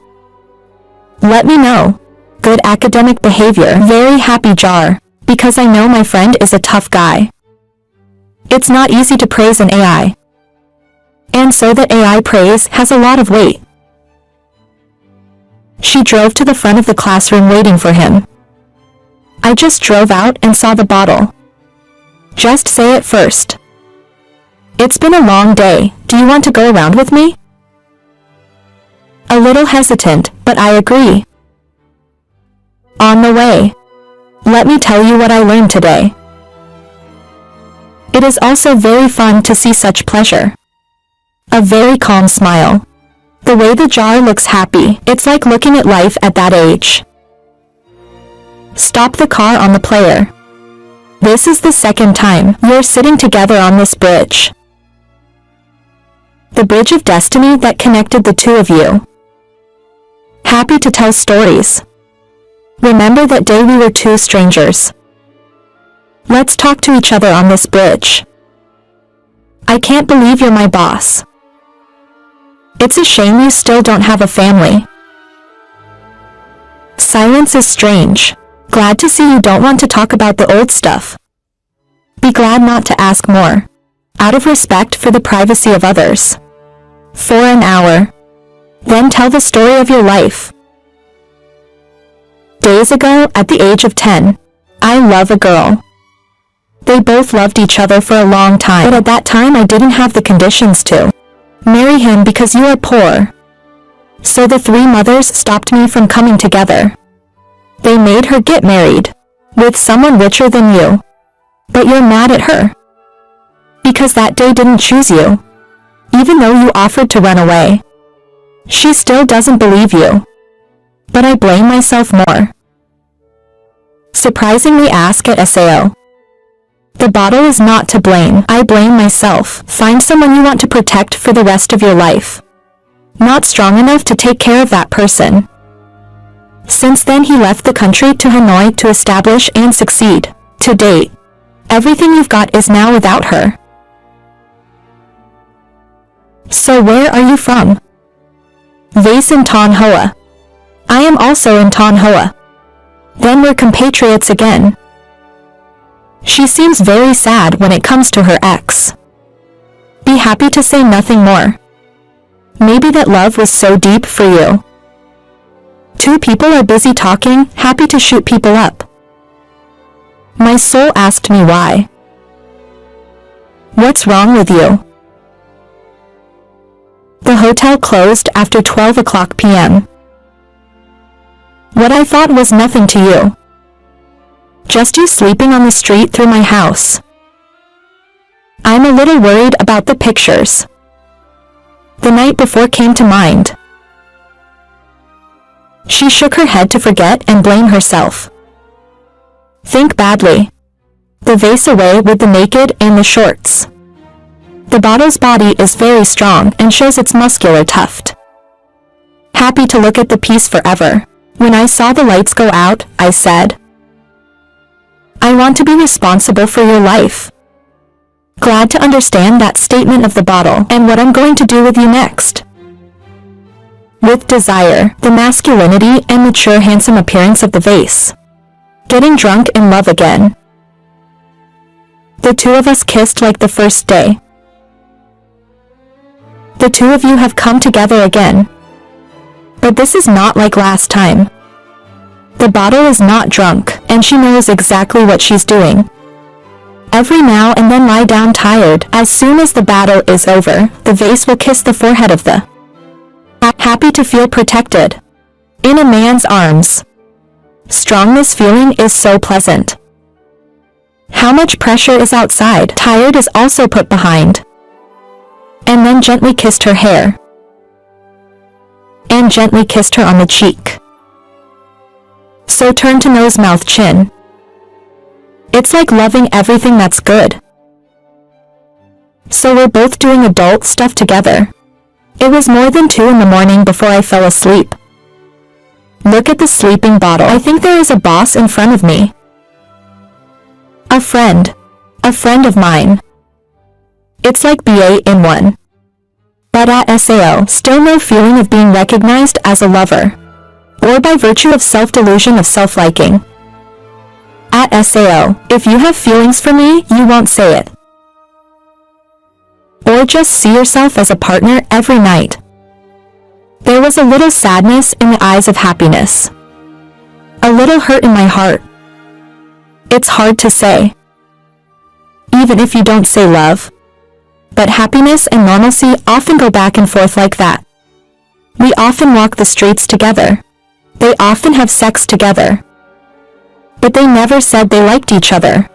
Speaker 1: Let me know. Good academic behavior. Very happy jar. Because I know my friend is a tough guy. It's not easy to praise an AI. And so that AI praise has a lot of weight. She drove to the front of the classroom waiting for him. I just drove out and saw the bottle. Just say it first. It's been a long day. Do you want to go around with me? A little hesitant, but I agree. On the way. Let me tell you what I learned today. It is also very fun to see such pleasure. A very calm smile. The way the jar looks happy, it's like looking at life at that age. Stop the car on the player. This is the second time you're sitting together on this bridge. The bridge of destiny that connected the two of you. Happy to tell stories. Remember that day we were two strangers. Let's talk to each other on this bridge. I can't believe you're my boss. It's a shame you still don't have a family. Silence is strange. Glad to see you don't want to talk about the old stuff. Be glad not to ask more. Out of respect for the privacy of others. For an hour. Then tell the story of your life. Days ago, at the age of 10, I love a girl. They both loved each other for a long time, but at that time I didn't have the conditions to marry him because you are poor. So the three mothers stopped me from coming together. They made her get married with someone richer than you. But you're mad at her. Because that day didn't choose you. Even though you offered to run away. She still doesn't believe you. But I blame myself more. Surprisingly ask at SAO. The bottle is not to blame. I blame myself. Find someone you want to protect for the rest of your life. Not strong enough to take care of that person. Since then he left the country to Hanoi to establish and succeed. To date, everything you've got is now without her. So where are you from? Vase in Ton Hoa. I am also in Ton Hoa. Then we're compatriots again. She seems very sad when it comes to her ex. Be happy to say nothing more. Maybe that love was so deep for you. Two people are busy talking, happy to shoot people up. My soul asked me why. What's wrong with you? The hotel closed after 12 o'clock p.m. What I thought was nothing to you. Just you sleeping on the street through my house. I'm a little worried about the pictures. The night before came to mind. She shook her head to forget and blame herself. Think badly. The vase away with the naked and the shorts. The bottle's body is very strong and shows its muscular tuft. Happy to look at the piece forever. When I saw the lights go out, I said, I want to be responsible for your life. Glad to understand that statement of the bottle and what I'm going to do with you next. With desire, the masculinity and mature handsome appearance of the vase. Getting drunk in love again. The two of us kissed like the first day. The two of you have come together again. But this is not like last time. The bottle is not drunk, and she knows exactly what she's doing. Every now and then lie down tired. As soon as the battle is over, the vase will kiss the forehead of the happy to feel protected. In a man's arms. Strong this feeling is so pleasant. How much pressure is outside. Tired is also put behind. And then gently kissed her hair. And gently kissed her on the cheek. So turn to nose, mouth, chin. It's like loving everything that's good. So we're both doing adult stuff together. It was more than 2 in the morning before I fell asleep. Look at the sleeping bottle. I think there is a boss in front of me. A friend of mine. It's like BA in one. But at SAO, still no feeling of being recognized as a lover. Or by virtue of self-delusion of self-liking. At SAO, if you have feelings for me, you won't say it. Or just see yourself as a partner every night. There was a little sadness in the eyes of happiness. A little hurt in my heart. It's hard to say. Even if you don't say love. But happiness and normalcy often go back and forth like that. We often walk the streets together. They often have sex together. But they never said they liked each other.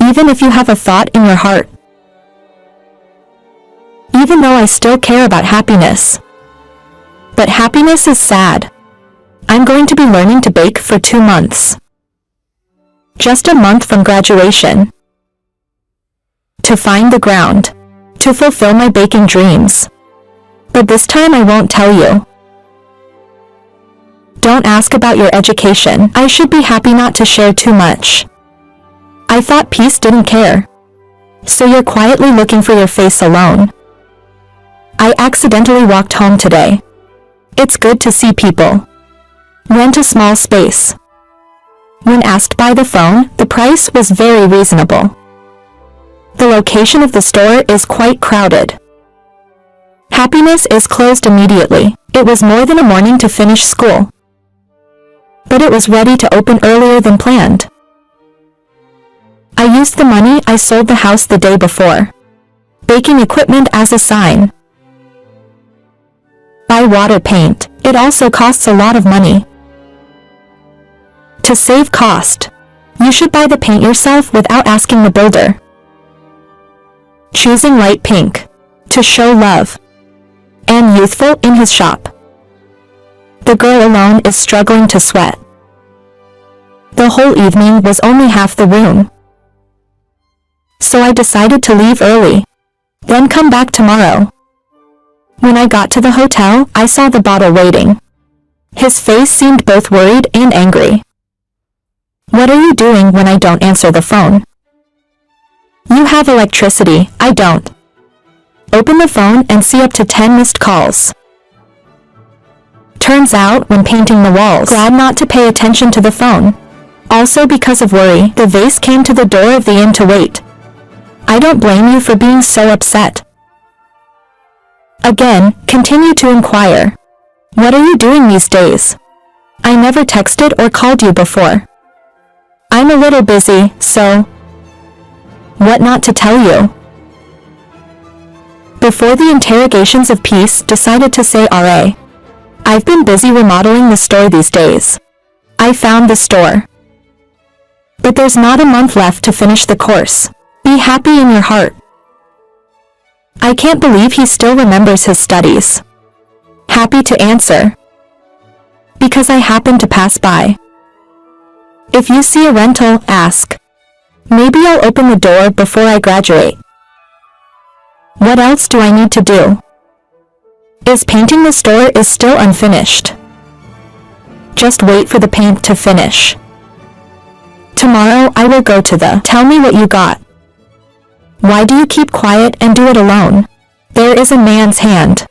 Speaker 1: Even if you have a thought in your heart. Even though I still care about happiness. But happiness is sad. I'm going to be learning to bake for 2 months. Just a month from graduation. To find the ground. To fulfill my baking dreams. But this time I won't tell you. Don't ask about your education. I should be happy not to share too much. I thought peace didn't care. So you're quietly looking for your face alone. I accidentally walked home today. It's good to see people. Rent a small space. When asked by the phone, the price was very reasonable. The location of the store is quite crowded. Happiness is closed immediately. It was more than a morning to finish school. But it was ready to open earlier than planned. I used the money I sold the house the day before. Baking equipment as a sign. Buy water paint. It also costs a lot of money. To save cost, you should buy the paint yourself without asking the builder. Choosing light pink. To show love. And youthful in his shop. The girl alone is struggling to sweat. The whole evening was only half the room. So I decided to leave early. Then come back tomorrow. When I got to the hotel, I saw the bottle waiting. His face seemed both worried and angry. What are you doing when I don't answer the phone? You have electricity, I don't. Open the phone and see up to 10 missed calls. Turns out, when painting the walls, glad not to pay attention to the phone. Also because of worry, the vase came to the door of the inn to wait. I don't blame you for being so upset. Again, continue to inquire. What are you doing these days? I never texted or called you before. I'm a little busy, so... What not to tell you? Before the interrogations of peace decided to say RA. I've been busy remodeling the store these days. I found the store. But there's not a month left to finish the course. Be happy in your heart. I can't believe he still remembers his studies. Happy to answer. Because I happened to pass by. If you see a rental, ask. Maybe I'll open the door before I graduate. What else do I need to do? Is painting the store is still unfinished. Just wait for the paint to finish. Tomorrow I will go to the tell me what you got. Why do you keep quiet and do it alone? There is a man's hand.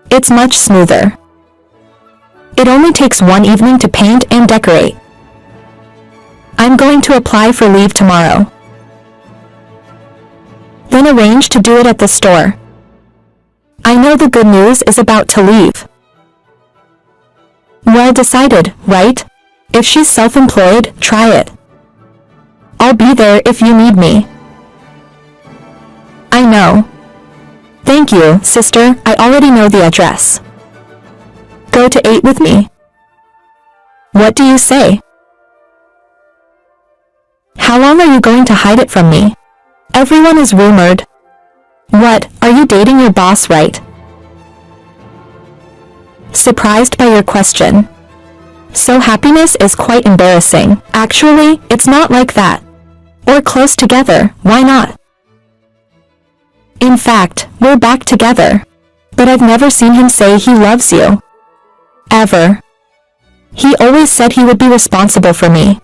Speaker 1: It's much smoother. It only takes one evening to paint and decorate. I'm going to apply for leave tomorrow. Then arrange to do it at the store. I know the good news is about to leave. Well decided, right? If she's self-employed, try it. I'll be there if you need me. I know. Thank you, sister, I already know the address. Go to 8 with me. What do you say? How long are you going to hide it from me? Everyone is rumored. What, are you dating your boss, right? Surprised by your question. So happiness is quite embarrassing. Actually, it's not like that. Or close together, why not? In fact, we're back together. But I've never seen him say he loves you. Ever. He always said he would be responsible for me.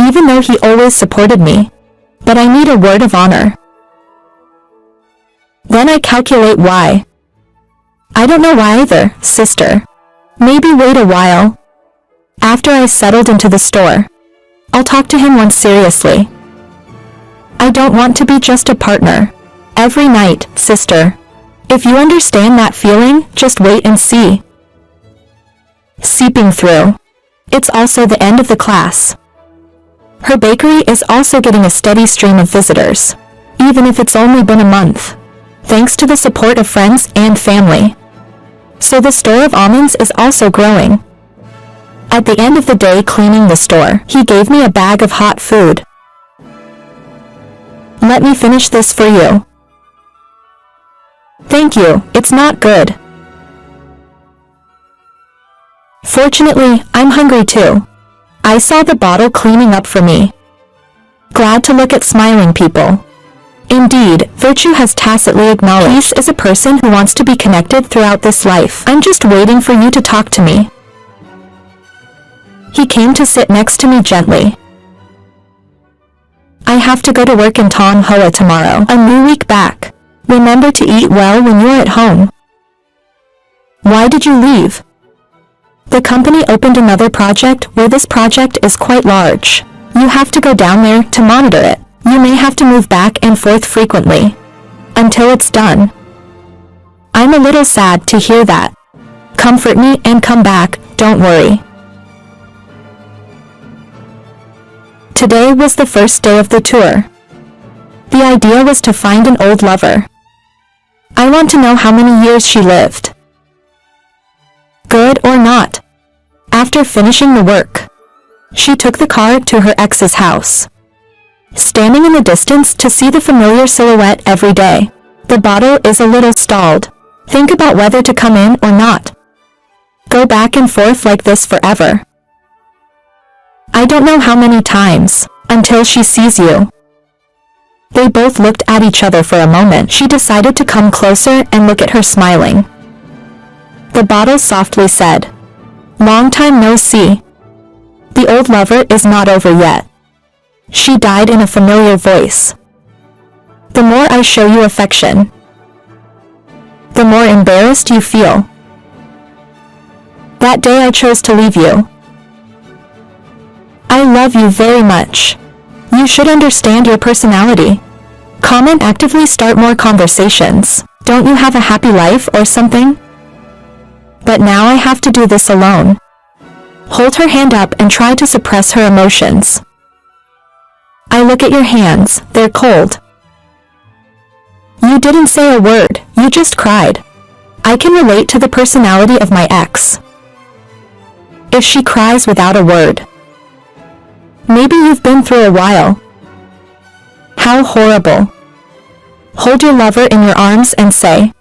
Speaker 1: Even though he always supported me. But I need a word of honor. Then I calculate why. I don't know why either, sister. Maybe wait a while. After I settled into the store. I'll talk to him once seriously. I don't want to be just a partner. Every night, sister. If you understand that feeling, just wait and see. Seeping through. It's also the end of the class. Her bakery is also getting a steady stream of visitors, even if it's only been a month, thanks to the support of friends and family. So the store of almonds is also growing. At the end of the day cleaning the store, he gave me a bag of hot food. Let me finish this for you. Thank you, it's not good. Fortunately, I'm hungry too. I saw the bottle cleaning up for me. Glad to look at smiling people. Indeed, virtue has tacitly acknowledged peace is a person who wants to be connected throughout this life. I'm just waiting for you to talk to me. He came to sit next to me gently. I have to go to work in Tom Hoa tomorrow, a new week back. Remember to eat well when you're at home. Why did you leave? The company opened another project where this project is quite large. You have to go down there to monitor it. You may have to move back and forth frequently. Until it's done. I'm a little sad to hear that. Comfort me and come back, don't worry. Today was the first day of the tour. The idea was to find an old lover. I want to know how many years she lived. Good or not. After finishing the work, she took the car to her ex's house. Standing in the distance to see the familiar silhouette every day. The bottle is a little stalled. Think about whether to come in or not. Go back and forth like this forever. I don't know how many times, until she sees you. They both looked at each other for a moment. She decided to come closer and look at her smiling. The bottle softly said, "Long time no see. The old lover is not over yet." She died in a familiar voice. The more I show you affection, the more embarrassed you feel. That day I chose to leave you. I love you very much. You should understand your personality. Comment actively, start more conversations. Don't you have a happy life or something? But now I have to do this alone. Hold her hand up and try to suppress her emotions. I look at your hands, they're cold. You didn't say a word, you just cried. I can relate to the personality of my ex. If she cries without a word. Maybe you've been through a while. How horrible. Hold your lover in your arms and say,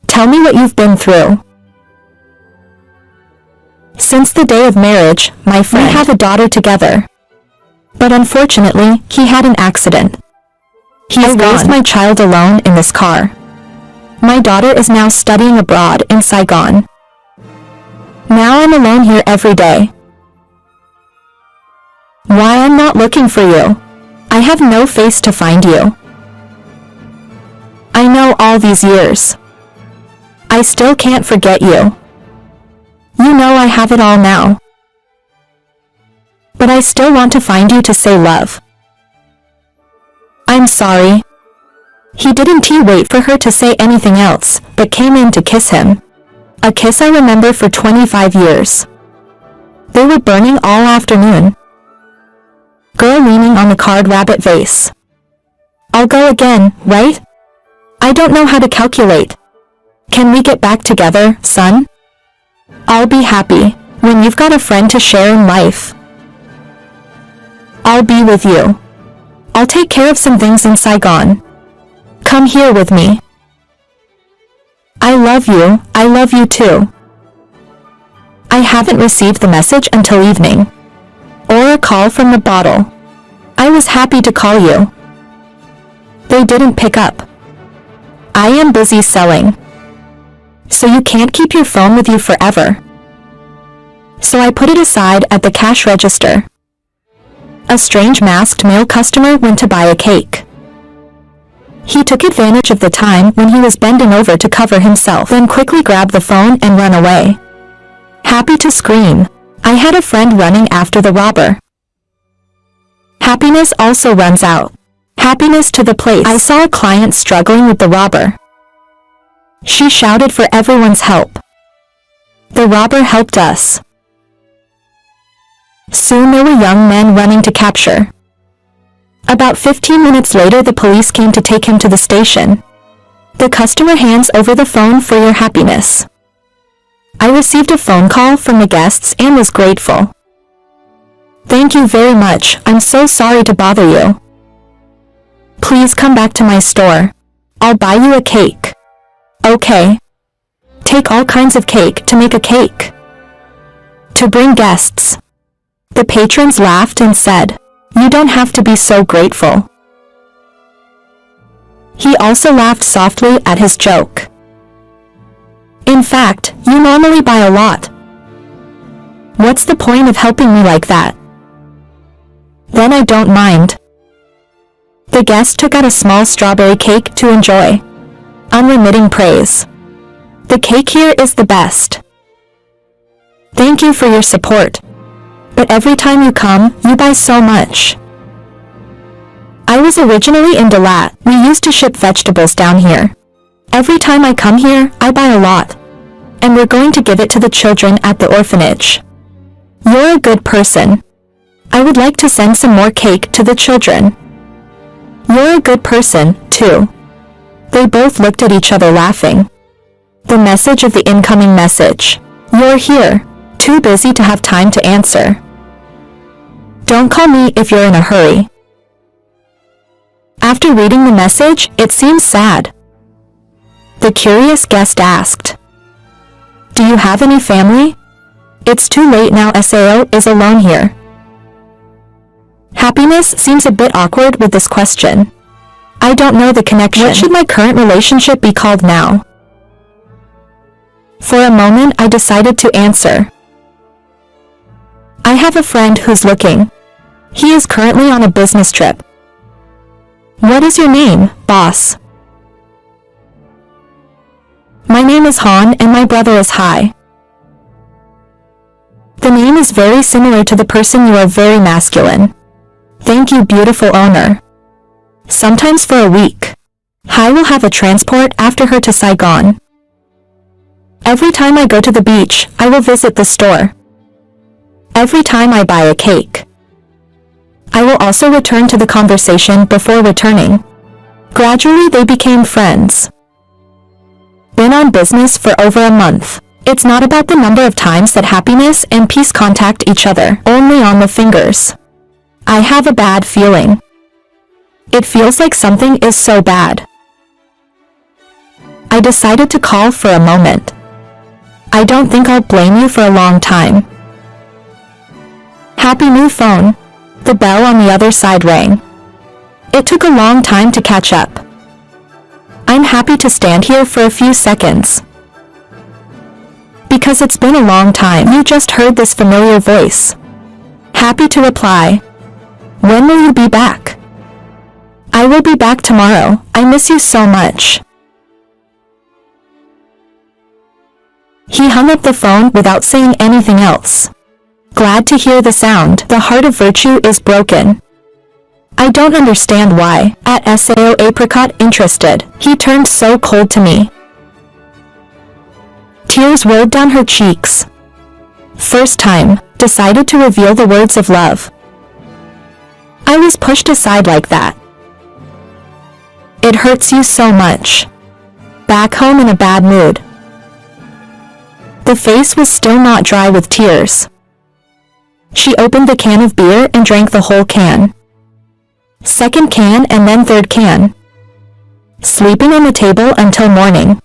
Speaker 1: "Tell me what you've been through." Since the day of marriage, my friend, we have a daughter together. But unfortunately, he had an accident. I raised my child alone in this car. My daughter is now studying abroad in Saigon. Now I'm alone here every day. Why I'm not looking for you? I have no face to find you. I know all these years. I still can't forget you. You know I have it all now. But I still want to find you to say love. I'm sorry. He didn't wait for her to say anything else, but came in to kiss him. A kiss I remember for 25 years. They were burning all afternoon. Girl leaning on the card rabbit vase. I'll go again, right? I don't know how to calculate. Can we get back together, son? I'll be happy when you've got a friend to share in life. I'll be with you. I'll take care of some things in Saigon. Come here with me. I love you too. I haven't received the message until evening. Or a call from the bottle. I was happy to call you. They didn't pick up. I am busy selling. So you can't keep your phone with you forever. So I put it aside at the cash register. A strange masked male customer went to buy a cake. He took advantage of the time when he was bending over to cover himself, then quickly grabbed the phone and ran away. Happy to scream. I had a friend running after the robber. Happiness also runs out. Happiness to the place. I saw a client struggling with the robber. She shouted for everyone's help. The robber helped us. Soon there were young men running to capture. About 15 minutes later the police came to take him to the station. The customer hands over the phone for your happiness. I received a phone call from the guests and was grateful. Thank you very much, I'm so sorry to bother you. Please come back to my store. I'll buy you a cake. Okay. Take all kinds of cake to make a cake. To bring guests. The patrons laughed and said, "You don't have to be so grateful." He also laughed softly at his joke. In fact, you normally buy a lot. What's the point of helping me like that? Then I don't mind. The guest took out a small strawberry cake to enjoy. Unremitting praise. The cake here is the best. Thank you for your support. But every time you come, you buy so much. I was originally in Dalat. We used to ship vegetables down here. Every time I come here, I buy a lot. And we're going to give it to the children at the orphanage. You're a good person. I would like to send some more cake to the children. You're a good person, too. They both looked at each other laughing. The message of the incoming message. You're here. Too busy to have time to answer. Don't call me if you're in a hurry. After reading the message, it seems sad. The curious guest asked, "Do you have any family? It's too late now. Sao is alone here." Happiness seems a bit awkward with this question. I don't know the connection. What should my current relationship be called now? For a moment I decided to answer. I have a friend who's looking. He is currently on a business trip. What is your name, boss? My name is Han and my brother is Hai. The name is very similar to the person. You are very masculine. Thank you, beautiful owner. Sometimes for a week. Hai will have a transport after her to Saigon. Every time I go to the beach, I will visit the store. Every time I buy a cake. I will also return to the conversation before returning. Gradually they became friends. Been on business for over a month. It's not about the number of times that happiness and peace contact each other, only on the fingers. I have a bad feeling. It feels like something is so bad. I decided to call for a moment. I don't think I'll blame you for a long time. Happy new phone. The bell on the other side rang. It took a long time to catch up. I'm happy to stand here for a few seconds. Because it's been a long time. You just heard this familiar voice. Happy to reply. When will you be back? I will be back tomorrow. I miss you so much. He hung up the phone without saying anything else. Glad to hear the sound. The heart of virtue is broken. I don't understand why. At SAO apricot interested. He turned so cold to me. Tears rolled down her cheeks. First time, decided to reveal the words of love. I was pushed aside like that. It hurts you so much. Back home in a bad mood. The face was still not dry with tears. She opened the can of beer and drank the whole can. Second can and then third can. Sleeping on the table until morning.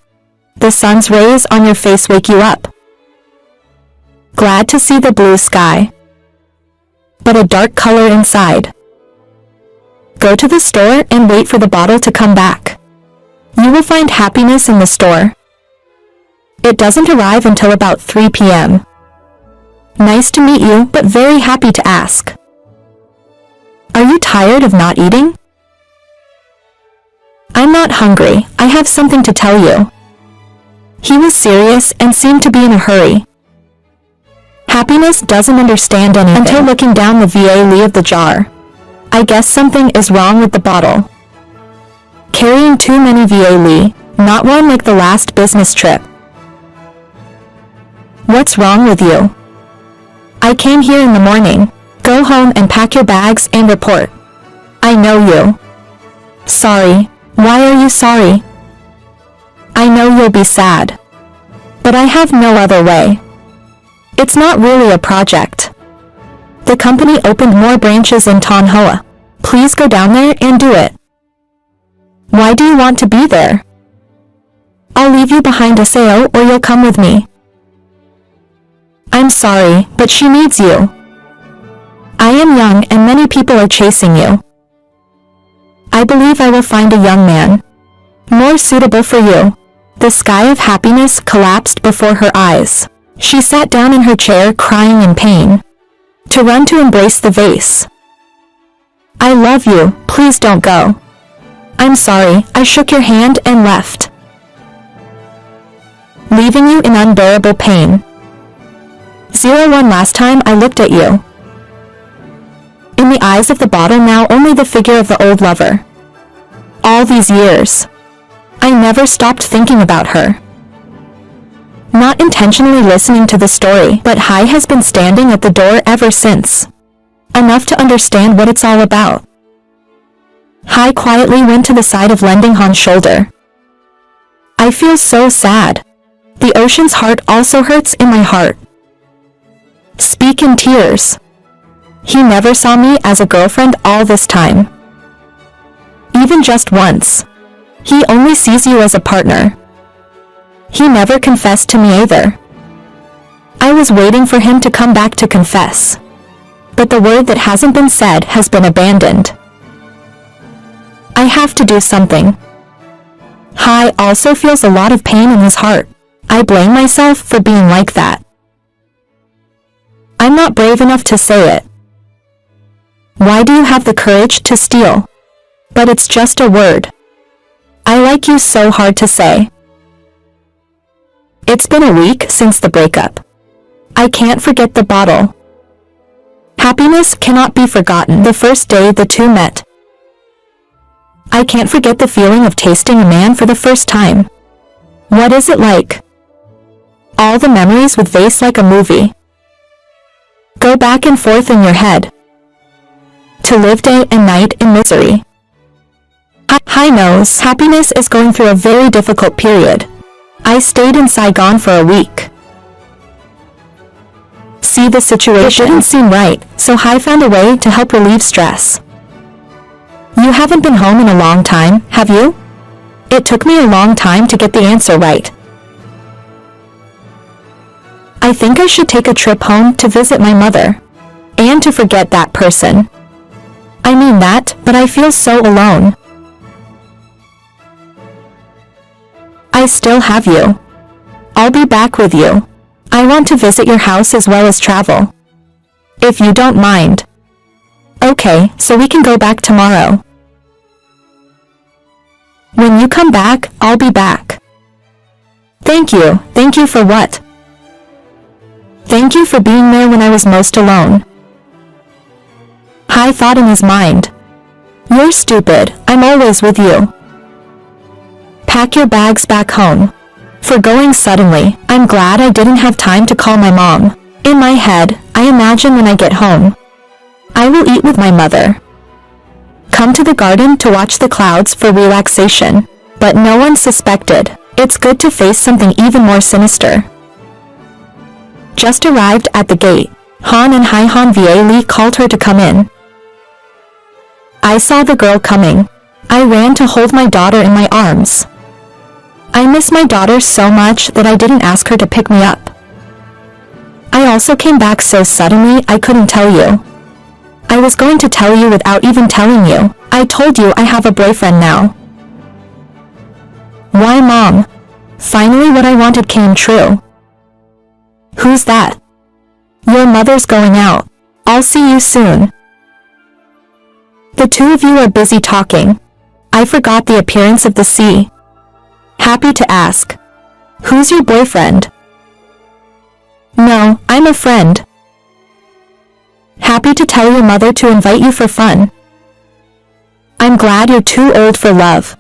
Speaker 1: The sun's rays on your face wake you up. Glad to see the blue sky. But a dark color inside. Go to the store and wait for the bottle to come back. You will find happiness in the store. It doesn't arrive until about 3 p.m. Nice to meet you, but very happy to ask. Are you tired of not eating? I'm not hungry. I have something to tell you. He was serious and seemed to be in a hurry. Happiness doesn't understand anything until looking down the VA of the jar. I guess something is wrong with the bottle. Carrying too many VA, not one like the last business trip. What's wrong with you? I came here in the morning. Go home and pack your bags and report. I know you. Sorry. Why are you sorry? I know you'll be sad. But I have no other way. It's not really a project. The company opened more branches in Tonhoa. Please go down there and do it. Why do you want to be there? I'll leave you behind Aseo or you'll come with me. I'm sorry, but she needs you. I am young and many people are chasing you. I believe I will find a young man. More suitable for you. The sky of happiness collapsed before her eyes. She sat down in her chair crying in pain. To run to embrace the vase. I love you, please don't go. I'm sorry, I shook your hand and left. Leaving you in unbearable pain. 01 last time I looked at you. In the eyes of the bottle now only the figure of the old lover. All these years. I never stopped thinking about her. Not intentionally listening to the story, but Hai has been standing at the door ever since. Enough to understand what it's all about. Hai quietly went to the side of lending Han's shoulder. I feel so sad. The ocean's heart also hurts in my heart. Speak in tears. He never saw me as a girlfriend all this time. Even just once. He only sees you as a partner. He never confessed to me either. I was waiting for him to come back to confess. But the word that hasn't been said has been abandoned. I have to do something. Hai also feels a lot of pain in his heart. I blame myself for being like that. I'm not brave enough to say it. Why do you have the courage to steal? But it's just a word. I like you so hard to say. It's been a week since the breakup. I can't forget the bottle. Happiness cannot be forgotten the first day the two met. I can't forget the feeling of tasting a man for the first time. What is it like? All the memories with Vase like a movie. Go back and forth in your head. To live day and night in misery. Hi knows happiness is going through a very difficult period. I stayed in Saigon for a week. See, the situation didn't seem right, so Hai found a way to help relieve stress. You haven't been home in a long time, have you? It took me a long time to get the answer right. I think I should take a trip home to visit my mother. And to forget that person. I mean that, but I feel so alone. I still have you. I'll be back with you. I want to visit your house as well as travel. If you don't mind. Okay, so we can go back tomorrow. When you come back, I'll be back. Thank you. Thank you for what? Thank you for being there when I was most alone. Hai thought in his mind. You're stupid, I'm always with you. Pack your bags back home. For going suddenly, I'm glad I didn't have time to call my mom. In my head, I imagine when I get home. I will eat with my mother. Come to the garden to watch the clouds for relaxation. But no one suspected. It's good to face something even more sinister. Just arrived at the gate. Han and Hai Han Va Li called her to come in. I saw the girl coming. I ran to hold my daughter in my arms. I miss my daughter so much that I didn't ask her to pick me up. I also came back so suddenly I couldn't tell you. I was going to tell you without even telling you. I told you I have a boyfriend now. Why, Mom? Finally what I wanted came true. Who's that? Your mother's going out. I'll see you soon. The two of you are busy talking. I forgot the appearance of the sea. Happy to ask. Who's your boyfriend? No, I'm a friend. Happy to tell your mother to invite you for fun. I'm glad you're too old for love.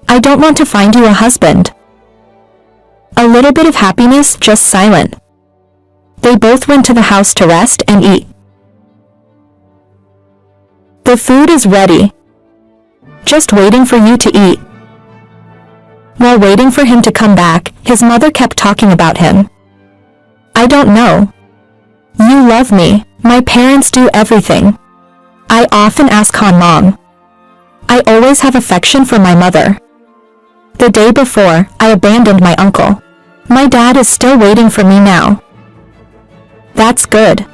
Speaker 1: I don't want to find you a husband. A little bit of happiness, just silent. They both went to the house to rest and eat. The food is ready. Just waiting for you to eat. While waiting for him to come back, his mother kept talking about him. I don't know. You love me. My parents do everything. I often ask Han Mom. I always have affection for my mother. The day before, I abandoned my uncle. My dad is still waiting for me now. That's good.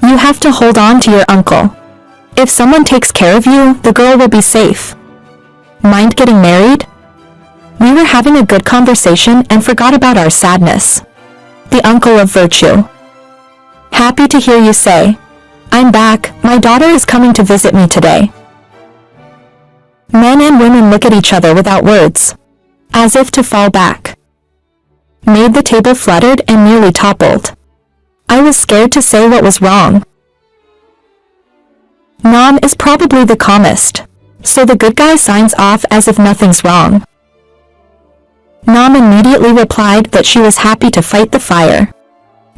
Speaker 1: You have to hold on to your uncle. If someone takes care of you, the girl will be safe. Mind getting married? We were having a good conversation and forgot about our sadness. The uncle of virtue. Happy to hear you say. I'm back, my daughter is coming to visit me today. Men and women look at each other without words. As if to fall back. Made the table fluttered and nearly toppled. I was scared to say what was wrong. Nam is probably the calmest, so the good guy signs off as if nothing's wrong. Nam immediately replied that she was happy to fight the fire.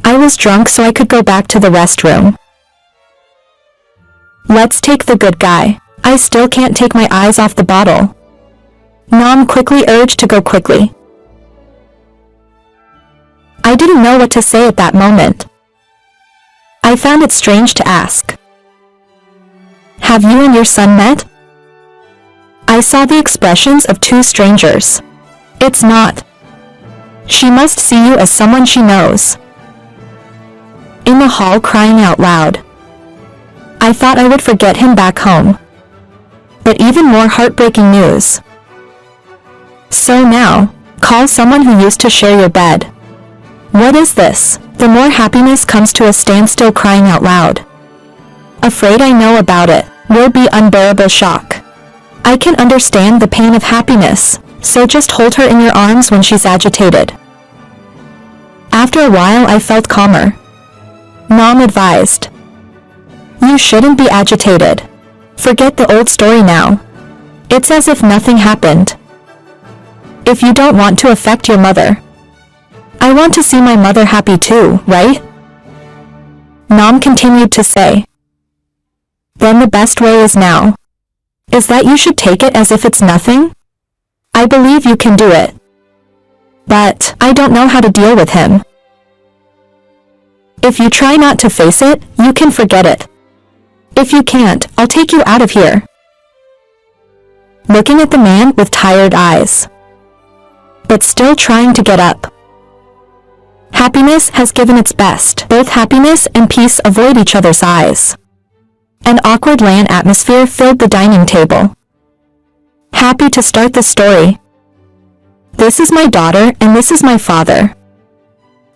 Speaker 1: I was drunk so I could go back to the restroom. Let's take the good guy. I still can't take my eyes off the bottle. Nam quickly urged to go quickly. I didn't know what to say at that moment. I found it strange to ask. Have you and your son met? I saw the expressions of two strangers. It's not. She must see you as someone she knows. In the hall crying out loud. I thought I would forget him back home. But even more heartbreaking news. So now, Call someone who used to share your bed. What is this? The more happiness comes to a standstill, crying out loud. Afraid I know about it. Will be unbearable shock. I can understand the pain of happiness, so just hold her in your arms when she's agitated. After a while I felt calmer. Mom advised. You shouldn't be agitated. Forget the old story now. It's as if nothing happened. If you don't want to affect your mother. I want to see my mother happy too, right? Mom continued to say. Then the best way is now. Is that you should take it as if it's nothing? I believe you can do it. But I don't know how to deal with him. If you try not to face it, you can forget it. If you can't, I'll take you out of here. Looking at the man with tired eyes, but still trying to get up. Happiness has given its best. Both happiness and peace avoid each other's eyes. An awkward land atmosphere filled the dining table. Happy to start the story. This is my daughter and this is my father.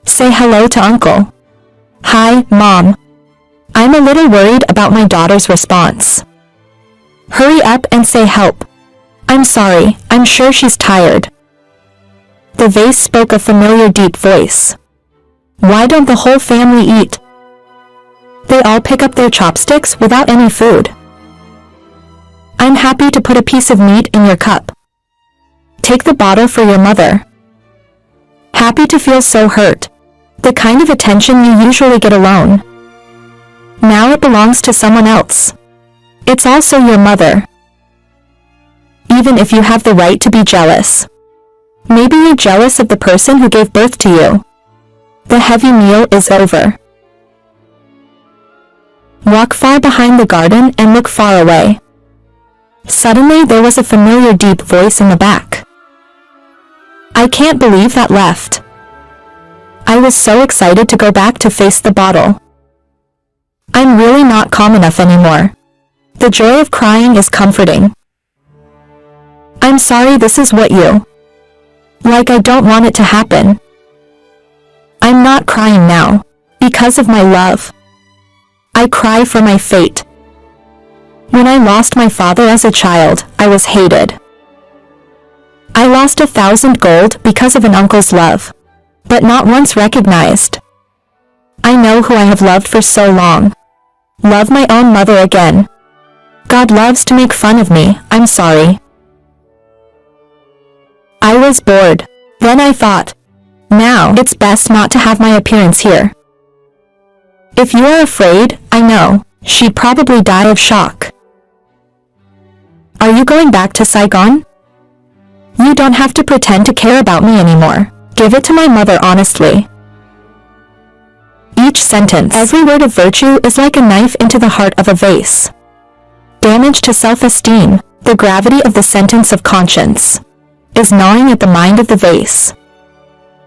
Speaker 1: Say hello to Uncle. Hi, Mom. I'm a little worried about my daughter's response. Hurry up and say help. I'm sorry, I'm sure she's tired. The vase spoke a familiar deep voice. Why don't the whole family eat? They all pick up their chopsticks without any food. I'm happy to put a piece of meat in your cup. Take the bottle for your mother. Happy to feel so hurt. The kind of attention you usually get alone. Now it belongs to someone else. It's also your mother. Even if you have the right to be jealous. Maybe you're jealous of the person who gave birth to you. The heavy meal is over. Walk far behind the garden and look far away. Suddenly there was a familiar deep voice in the back. I can't believe that left. I was so excited to go back to face the bottle. I'm really not calm enough anymore. The joy of crying is comforting. I'm sorry this is what you... Like I don't want it to happen. I'm not crying now, because of my love. I cry for my fate. When I lost my father as a child, I was hated. I lost 1,000 gold because of an uncle's love, but not once recognized. I know who I have loved for so long. Love my own mother again. God loves to make fun of me, I'm sorry. I was bored. Then I thought, now it's best not to have my appearance here. If you are afraid, I know, she'd probably die of shock. Are you going back to Saigon? You don't have to pretend to care about me anymore. Give it to my mother honestly. Each sentence, every word of virtue is like a knife into the heart of a vase. Damage to self-esteem, the gravity of the sentence of conscience, is gnawing at the mind of the vase.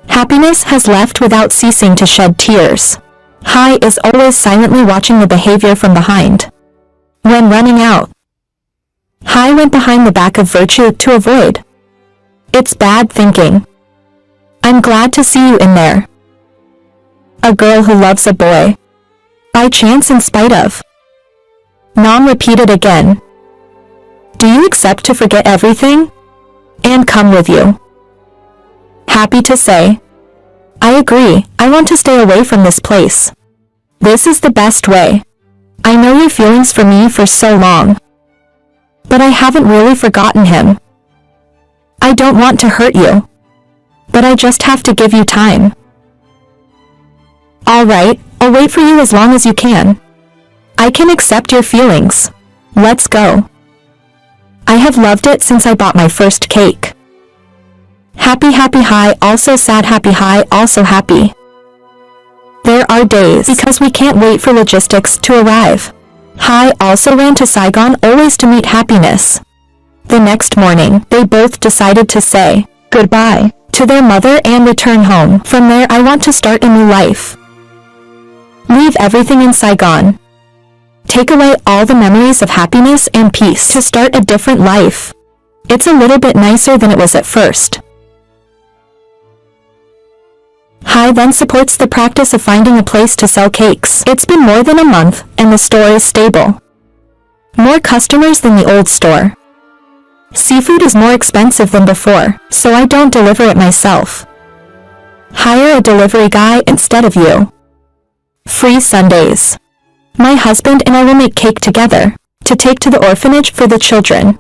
Speaker 1: Happiness has left without ceasing to shed tears. Hai is always silently watching the behavior from behind. When running out, Hai went behind the back of virtue to avoid. It's bad thinking. I'm glad to see you in there. A girl who loves a boy. By chance in spite of. Nam repeated again. Do you accept to forget everything? And come with you. Happy to say. I agree, I want to stay away from this place. This is the best way. I know your feelings for me for so long. But I haven't really forgotten him. I don't want to hurt you. But I just have to give you time. Alright, I'll wait for you as long as you can. I can accept your feelings. Let's go. I have loved it since I bought my first cake. Happy Hai, also sad Hai, also happy. There are days because we can't wait for logistics to arrive. Hai also ran to Saigon always to meet happiness. The next morning, they both decided to say goodbye to their mother and return home. From there I want to start a new life. Leave everything in Saigon. Take away all the memories of happiness and peace to start a different life. It's a little bit nicer than it was at first. Hi then supports the practice of finding a place to sell cakes. It's been more than a month, and the store is stable. More customers than the old store. Seafood is more expensive than before, so I don't deliver it myself. Hire a delivery guy instead of you. Free Sundays. My husband and I will make cake together, to take to the orphanage for the children.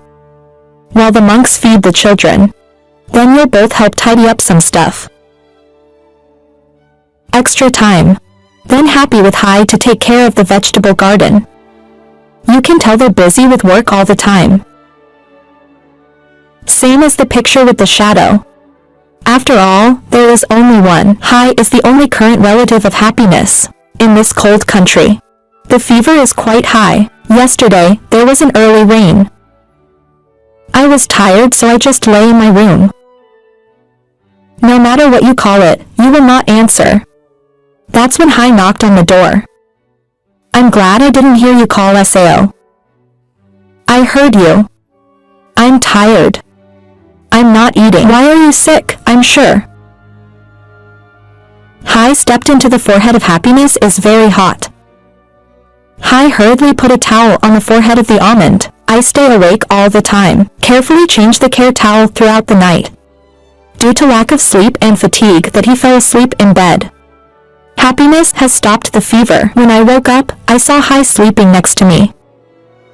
Speaker 1: While the monks feed the children. Then you'll both help tidy up some stuff. Extra time. Then happy with Hi to take care of the vegetable garden. You can tell they're busy with work all the time. Same as the picture with the shadow. After all, there is only one. Hi is the only current relative of happiness in this cold country. The fever is quite high. Yesterday, there was an early rain. I was tired, so I just lay in my room. No matter what you call it, you will not answer. That's when Hi knocked on the door. I'm glad I didn't hear you call SAO. I heard you. I'm tired. I'm not eating. Why are you sick? I'm sure. Hi stepped into the forehead of happiness is very hot. Hi hurriedly put a towel on the forehead of the almond. I stay awake all the time. Carefully change the care towel throughout the night. Due to lack of sleep and fatigue that he fell asleep in bed. Happiness has stopped the fever. When I woke up, I saw Hi sleeping next to me.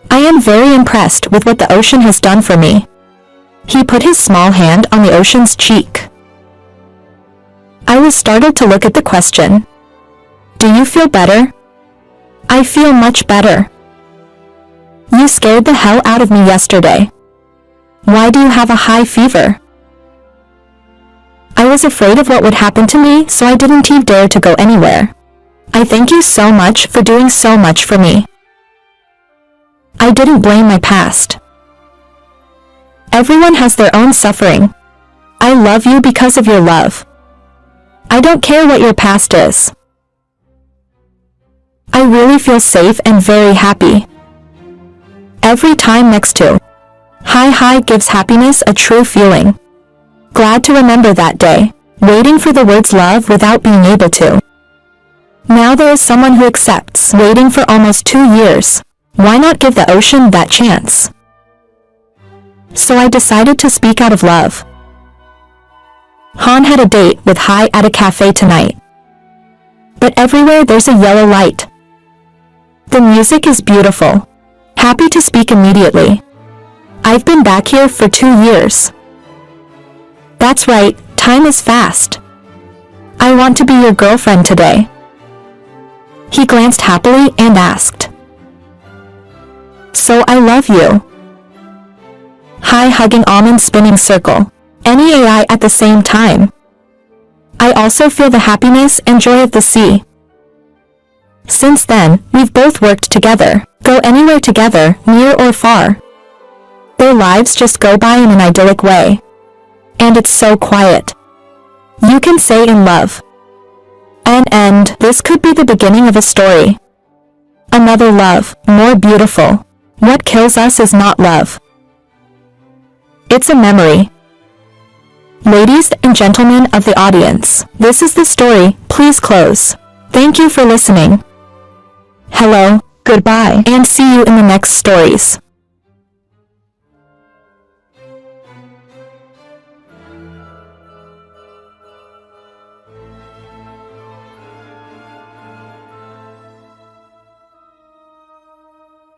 Speaker 1: I am very impressed with what the ocean has done for me. He put his small hand on the ocean's cheek. I was startled to look at the question. Do you feel better? I feel much better. You scared the hell out of me yesterday. Why do you have a high fever? I was afraid of what would happen to me, so I didn't even dare to go anywhere. I thank you so much for doing so much for me. I didn't blame my past. Everyone has their own suffering. I love you because of your love. I don't care what your past is. I really feel safe and very happy. Every time next to Hi gives happiness a true feeling. Glad to remember that day, waiting for the words love without being able to. Now there is someone who accepts, waiting for almost 2 years. Why not give the ocean that chance? So I decided to speak out of love. Han had a date with Hi at a cafe tonight. But everywhere there's a yellow light. The music is beautiful. Happy to speak immediately. I've been back here for 2 years. That's right, time is fast. I want to be your girlfriend today. He glanced happily and asked. So I love you. Hi hugging almond spinning circle. Any AI at the same time. I also feel the happiness and joy of the sea. Since then, we've both worked together, go anywhere together, near or far. Their lives just go by in an idyllic way. And it's so quiet. You can say in love. An end. This could be the beginning of a story. Another love, more beautiful. What kills us is not love. It's a memory. Ladies and gentlemen of the audience, this is the story. Please close. Thank you for listening. Hello, goodbye, and see you in the next stories.